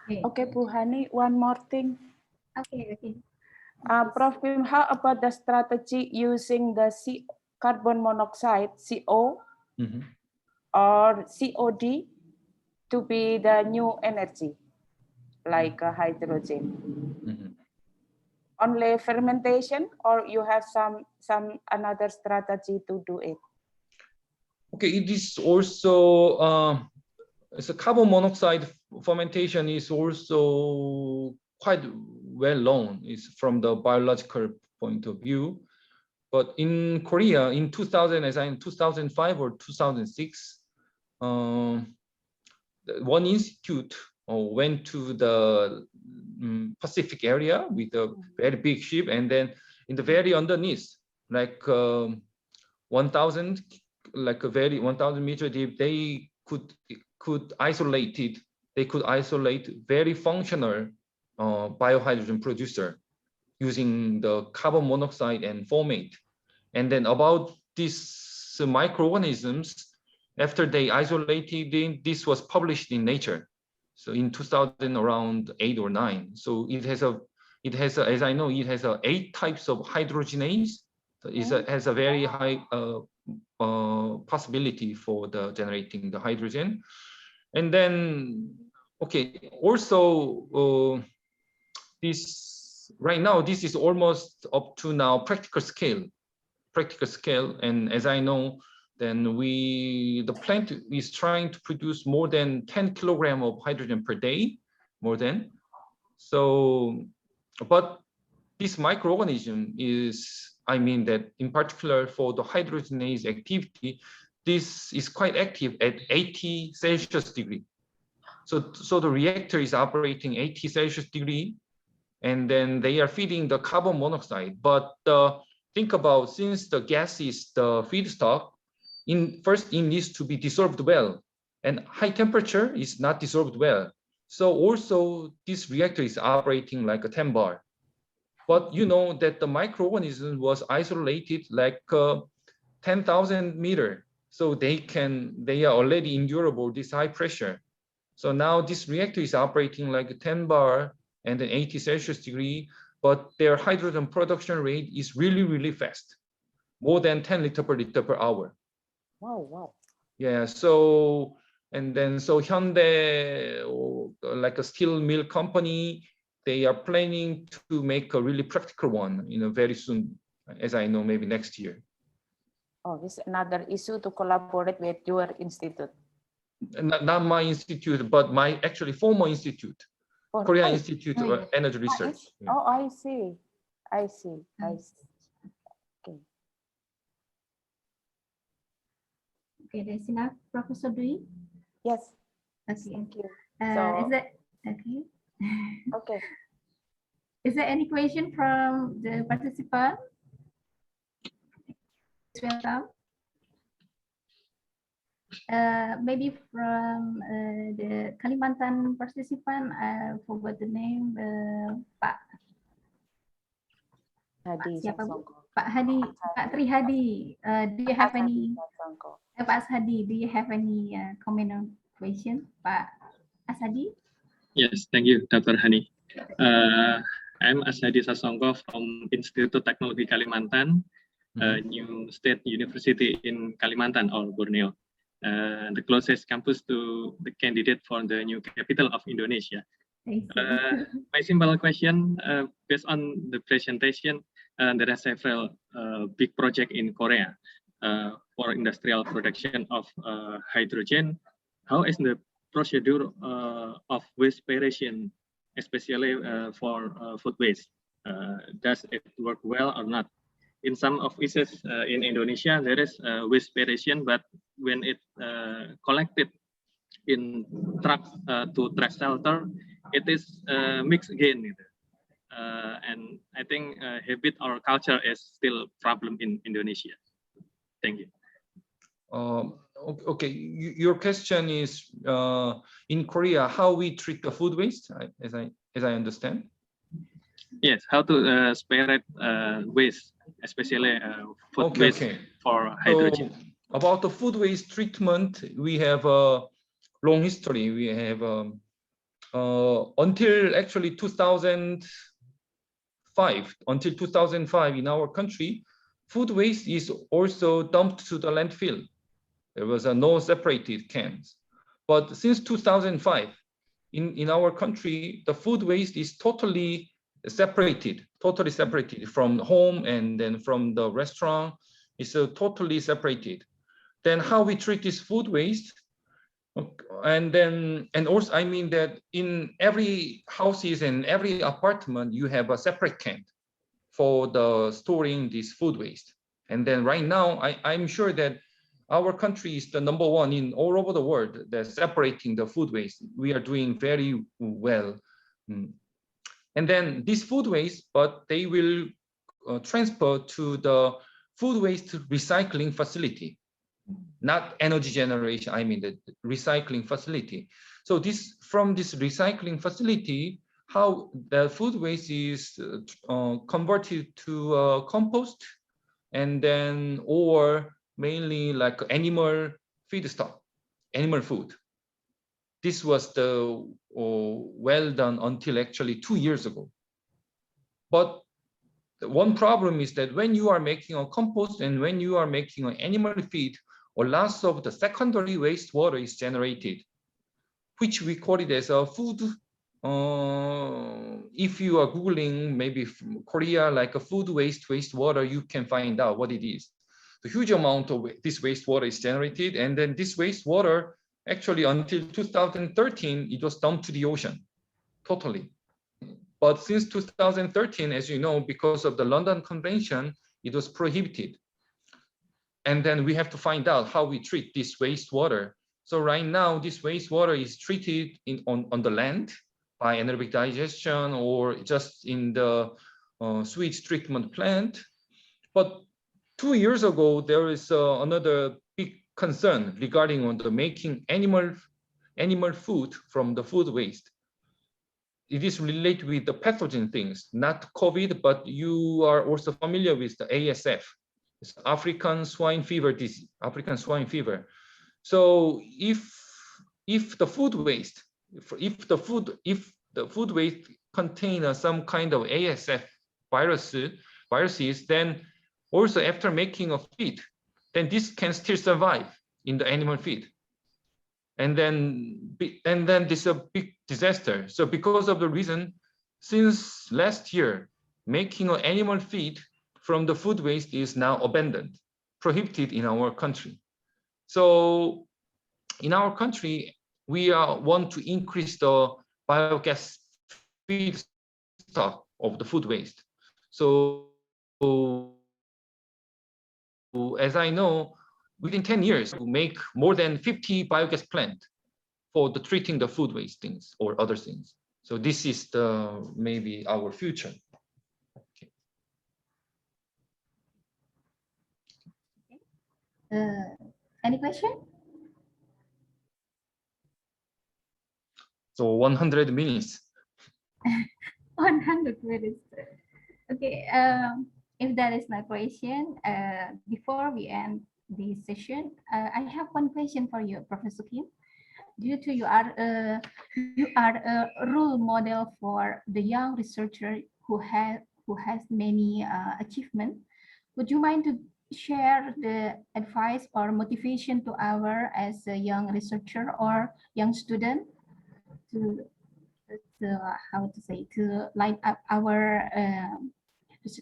Okay, Bu Hani, one more thing. Okay. Prof. Kim, how about the strategy using the carbon monoxide, CO, or COD to be the new energy, like hydrogen? Only fermentation, or you have some another strategy to do it? Okay, it is also so carbon monoxide fermentation is also quite well known. It's from the biological point of view. But in Korea, in 2005 or 2006, one institute went to the Pacific area with a very big ship, and then in the very underneath, like 1,000, like a very 1,000 meter deep, they could isolate it. They could isolate very functional biohydrogen producer using the carbon monoxide and fomate. And then about these microorganisms, after they isolated, this was published in Nature. So in 2000, around 8 or 9. So it has as I know, it has 8 types of hydrogenase. So it has a very high possibility for the generating the hydrogen. And then, okay, also this right now, this is almost up to now practical scale. And as I know, then the plant is trying to produce more than 10 kilograms of hydrogen per day, more than. So, but this microorganism is, I mean that in particular for the hydrogenase activity, this is quite active at 80 Celsius degree. So the reactor is operating 80 Celsius degree, and then they are feeding the carbon monoxide. But think about, since the gas is the feedstock, first it needs to be dissolved well, and high temperature is not dissolved well. So also this reactor is operating like a 10 bar. But you know that the microorganism was isolated like 10,000 meter. So they are already endurable this high pressure. So now this reactor is operating like a 10 bar and then 80 Celsius degree, but their hydrogen production rate is really, really fast, more than 10 liter per liter per hour. Wow. Yeah, so, and then so Hyundai, like a steel mill company, they are planning to make a really practical one, very soon, as I know, maybe next year. Oh, this is another issue to collaborate with your institute. Not my institute, but my actually former institute. Korea Institute of Energy Research. Oh, I see. Okay, that's enough, Professor Dwi. Yes. Okay. Thank you. Is that okay? Okay. Is there any question from the participant? Welcome. Maybe from the Kalimantan participant, I forgot the name, Pak Hadi. Siapa Bu? Pak Hadi, Pak Tri Hadi. Do you have any? Pak Hadi, do you have any comment on question, Pak Asadi? Yes, thank you, Dr. Hani. I'm Asadi Sasongko from Institute Teknologi Kalimantan, new state university in Kalimantan or Borneo, the closest campus to the candidate for the new capital of Indonesia. My simple question, based on the presentation, there are several big projects in Korea for industrial production of hydrogen. How is the procedure of waste separation, especially for food waste? Does it work well or not? In some offices in Indonesia, there is waste separation, but when it collected in trucks to truck shelter, it is mixed again. And I think habit or culture is still a problem in Indonesia. Thank you. Okay, your question is in Korea, how we treat the food waste, as I understand. Yes, how to separate waste especially food waste for hydrogen. So about the food waste treatment, we have a long history. We have until actually 2005, in our country, food waste is also dumped to the landfill. There was no separated cans. But since 2005, in our country, the food waste is totally separated from home and then from the restaurant. It's totally separated. Then how we treat this food waste, and also I mean that in every houses and every apartment you have a separate can for the storing this food waste. And then right now I'm sure that our country is the #1 in all over the world that's separating the food waste. We are doing very well. And then this food waste, but they will transfer to the food waste recycling facility, not energy generation, I mean the recycling facility. So from this recycling facility, how the food waste is converted to compost, and then or mainly like animal feedstock, animal food. This was the well done until actually 2 years ago. But one problem is that when you are making a compost and when you are making an animal feed, or lots of the secondary wastewater is generated, which we call it as a food. If you are Googling maybe from Korea, like a food wastewater, you can find out what it is. The huge amount of this wastewater is generated, and then this wastewater actually until 2013 it was dumped to the ocean totally. But since 2013, as you know, because of the London Convention, it was prohibited. And then we have to find out how we treat this wastewater. So right now, this wastewater is treated on the land by anaerobic digestion or just in the sewage treatment plant. But 2 years ago, there is another big concern regarding on the making animal food from the food waste. It is related with the pathogen things, not COVID, but you are also familiar with the ASF, it's African swine fever disease, African swine fever. So if the food waste, if the food waste contain some kind of ASF viruses, then also after making a feed, then this can still survive in the animal feed. And then this is a big disaster. So because of the reason, since last year, making an animal feed from the food waste is now abandoned, prohibited in our country. So in our country, we want to increase the biogas feedstock of the food waste. So as I know, within 10 years, we make more than 50 biogas plants for the treating the food waste things or other things. So this is maybe our future. Okay. Any question? So 100 minutes. 100 minutes. Okay. If that is my question, before we end this session, I have one question for you, Professor Kim. Due to you are a role model for the young researcher who has many achievements, would you mind to share the advice or motivation to our as a young researcher or young student to how to say, to line up our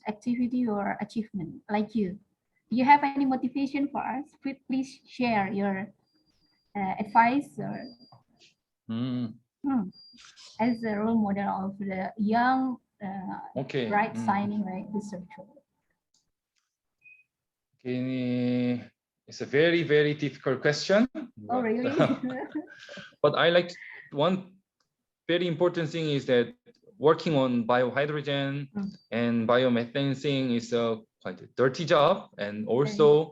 activity or achievement like you? Do you have any motivation for us? Please share your advice or as a role model of the young bright shining researcher. Okay, it's a very, very difficult question. Oh, really? But I like one very important thing is that working on biohydrogen and biomethane thing is quite a dirty job. And also,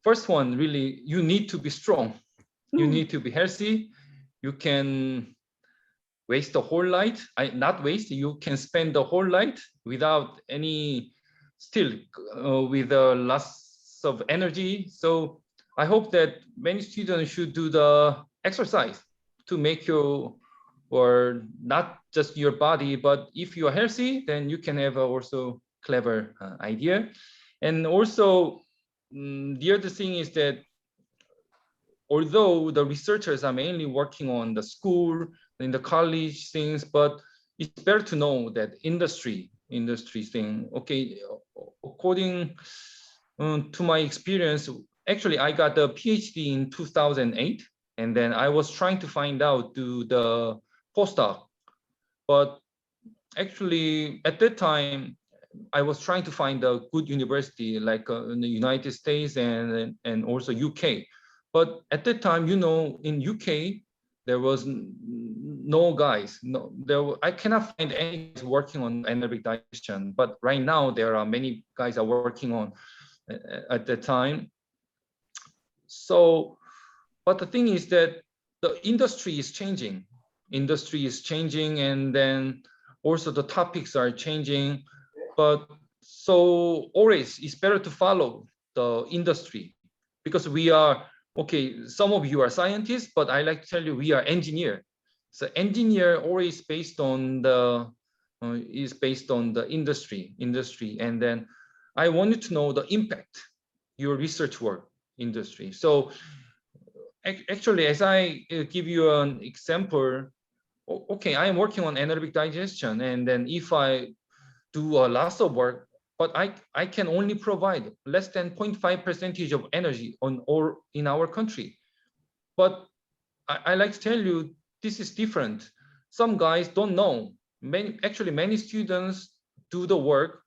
first one, really, you need to be strong. You need to be healthy. You can waste the whole night. Not waste, you can spend the whole night without any still with lots of energy. So I hope that many students should do the exercise to make you, or not just your body, but if you are healthy, then you can have also clever idea. And also the other thing is that although the researchers are mainly working on the school, in the college things, but it's better to know that industry thing. Okay, according to my experience, actually I got a PhD in 2008, and then I was trying to find out to the postdoc, but actually at that time I was trying to find a good university like in the United States and also UK. But at that time, you know, in UK, there was no guys. No, I cannot find any guys working on anaerobic digestion. But right now, there are many guys are working on at that time. So, but the thing is that the industry is changing. Industry is changing, and then also the topics are changing. But so always it's better to follow the industry, because we are, okay, some of you are scientists, but I like to tell you we are engineer. So engineer always based on the is based on the industry, and then I wanted to know the impact your research work industry. So actually, as I give you an example, okay, I am working on anaerobic digestion, and then if I do a lot of work, but I can only provide less than 0.5% of energy on or in our country. But I like to tell you, this is different. Some guys don't know. Many students do the work.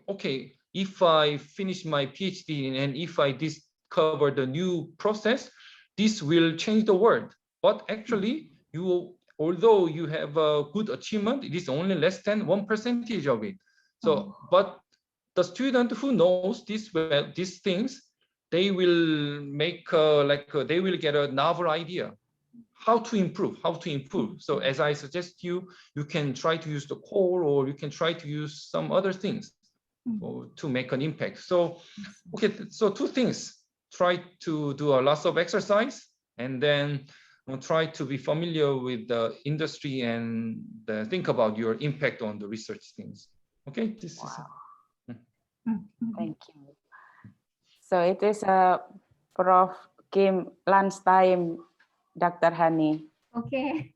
Okay, if I finish my PhD and if I discover the new process, this will change the world. But actually, although you have a good achievement, it is only less than 1% of it. So, but the student who knows these things, they will make they will get a novel idea how to improve. So as I suggest you can try to use the core, or you can try to use some other things to make an impact. So, okay, so two things: try to do a lot of exercise, and then try to be familiar with the industry and think about your impact on the research things. Okay, this is it. Thank you. So it is a Prof. Kim lunchtime, Dr. Hani. Okay.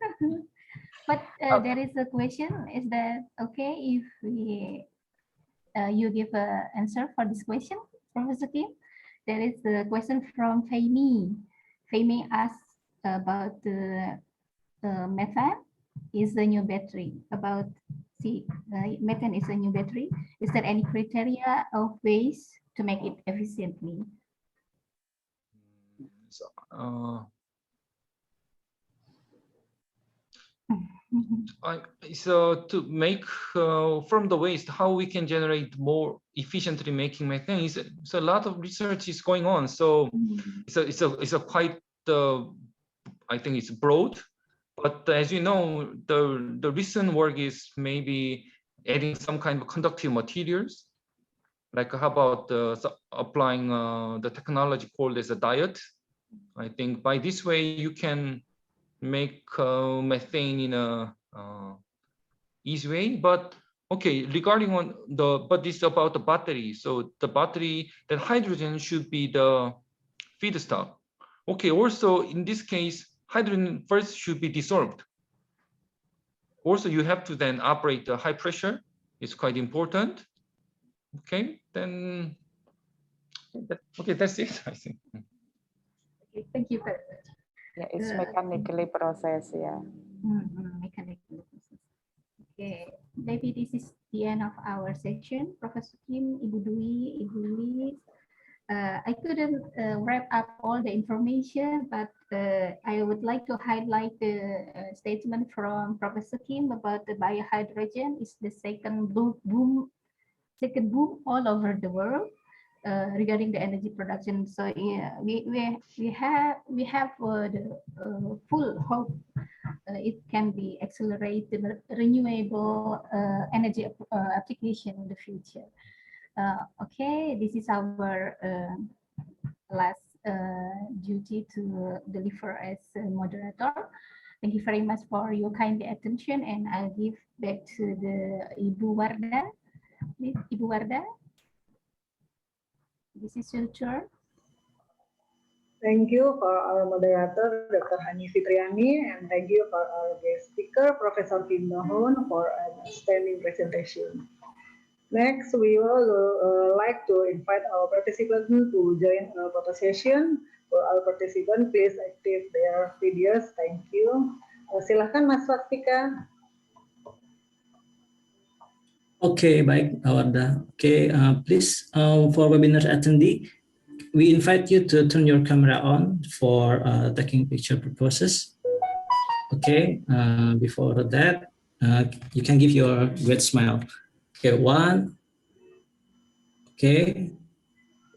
But there is a question. Is that okay if we you give an answer for this question, Professor Kim? There is a question from Fahmi. Fahmi asks about the methane is a new battery. About methane is a new battery. Is there any criteria of ways to make it efficiently? So to make from the waste, how we can generate more efficiently making methane, so a lot of research is going on. So it's a quite I think it's broad, but as you know, the recent work is maybe adding some kind of conductive materials, like how about applying the technology called as a diet. I think by this way you can make methane in a easy way. But okay, regarding on but this is about the battery. So the battery, that hydrogen should be the feedstock. Okay, also in this case, hydrogen first should be dissolved. Also, you have to then operate the high pressure. It's quite important. Okay, then okay, that's it, I think. Okay, thank you very much. Yeah, it's mechanically processed, yeah. Mechanically processed. Okay, maybe this is the end of our section. Professor Kim, Ibu Dwi, Ibu Liz. I couldn't wrap up all the information, but I would like to highlight the statement from Professor Kim about the biohydrogen is the second boom all over the world regarding the energy production. So yeah, we have the full hope it can be accelerated renewable energy application in the future. Okay, this is our last duty to deliver as a moderator. Thank you very much for your kind attention, and I'll give back to the Ibu Warda. Please, Ibu Warda, this is your turn. Thank you for our moderator, Dr. Hani Fitriani, and thank you for our guest speaker, Professor Kim Do-hoon, for an outstanding presentation. Next, we will like to invite our participants to join a photo session. For our participants, please activate their videos. Thank you. Silakan Mas Swastika. Okay, baik, Warda. Okay, please, for webinar attendee, we invite you to turn your camera on for taking picture purposes. Okay, before that, you can give your great smile. Okay, one. Okay,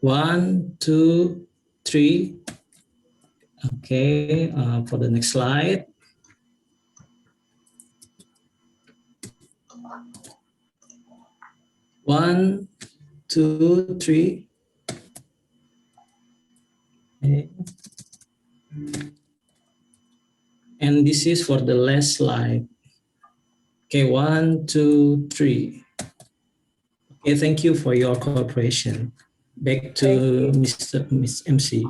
1, 2, 3. Okay, for the next slide. One, 2, 3. Okay. And this is for the last slide. Okay, 1, 2, 3. Okay, thank you for your cooperation. Back to Miss MC.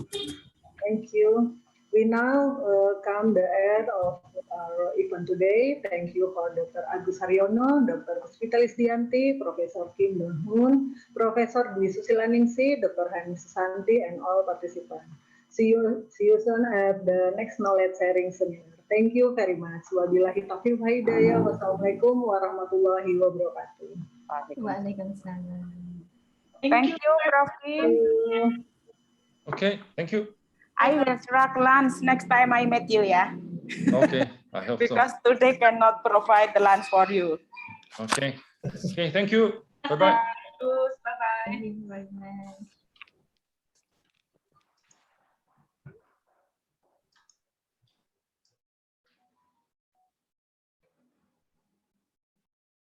Thank you. We now come the end of our event today. Thank you for Dr. Agus Haryono, Dr. Hospitalis Dianti, Professor Kim Do-hoon, Professor Dwi Susilaningsi, Dr. Hani Susanti, and all participants. See you soon at the next knowledge sharing seminar. Thank you very much. Wabillahi taufiq wal hidayah. Wassalamualaikum warahmatullahi wabarakatuh. Waalaikumsalam. Thank you, Prof. Kim. Okay, thank you. I will track lunch next time I meet you, yeah. Okay, I hope Because so. today cannot provide the lunch for you. Okay. Okay, thank you. Bye-bye.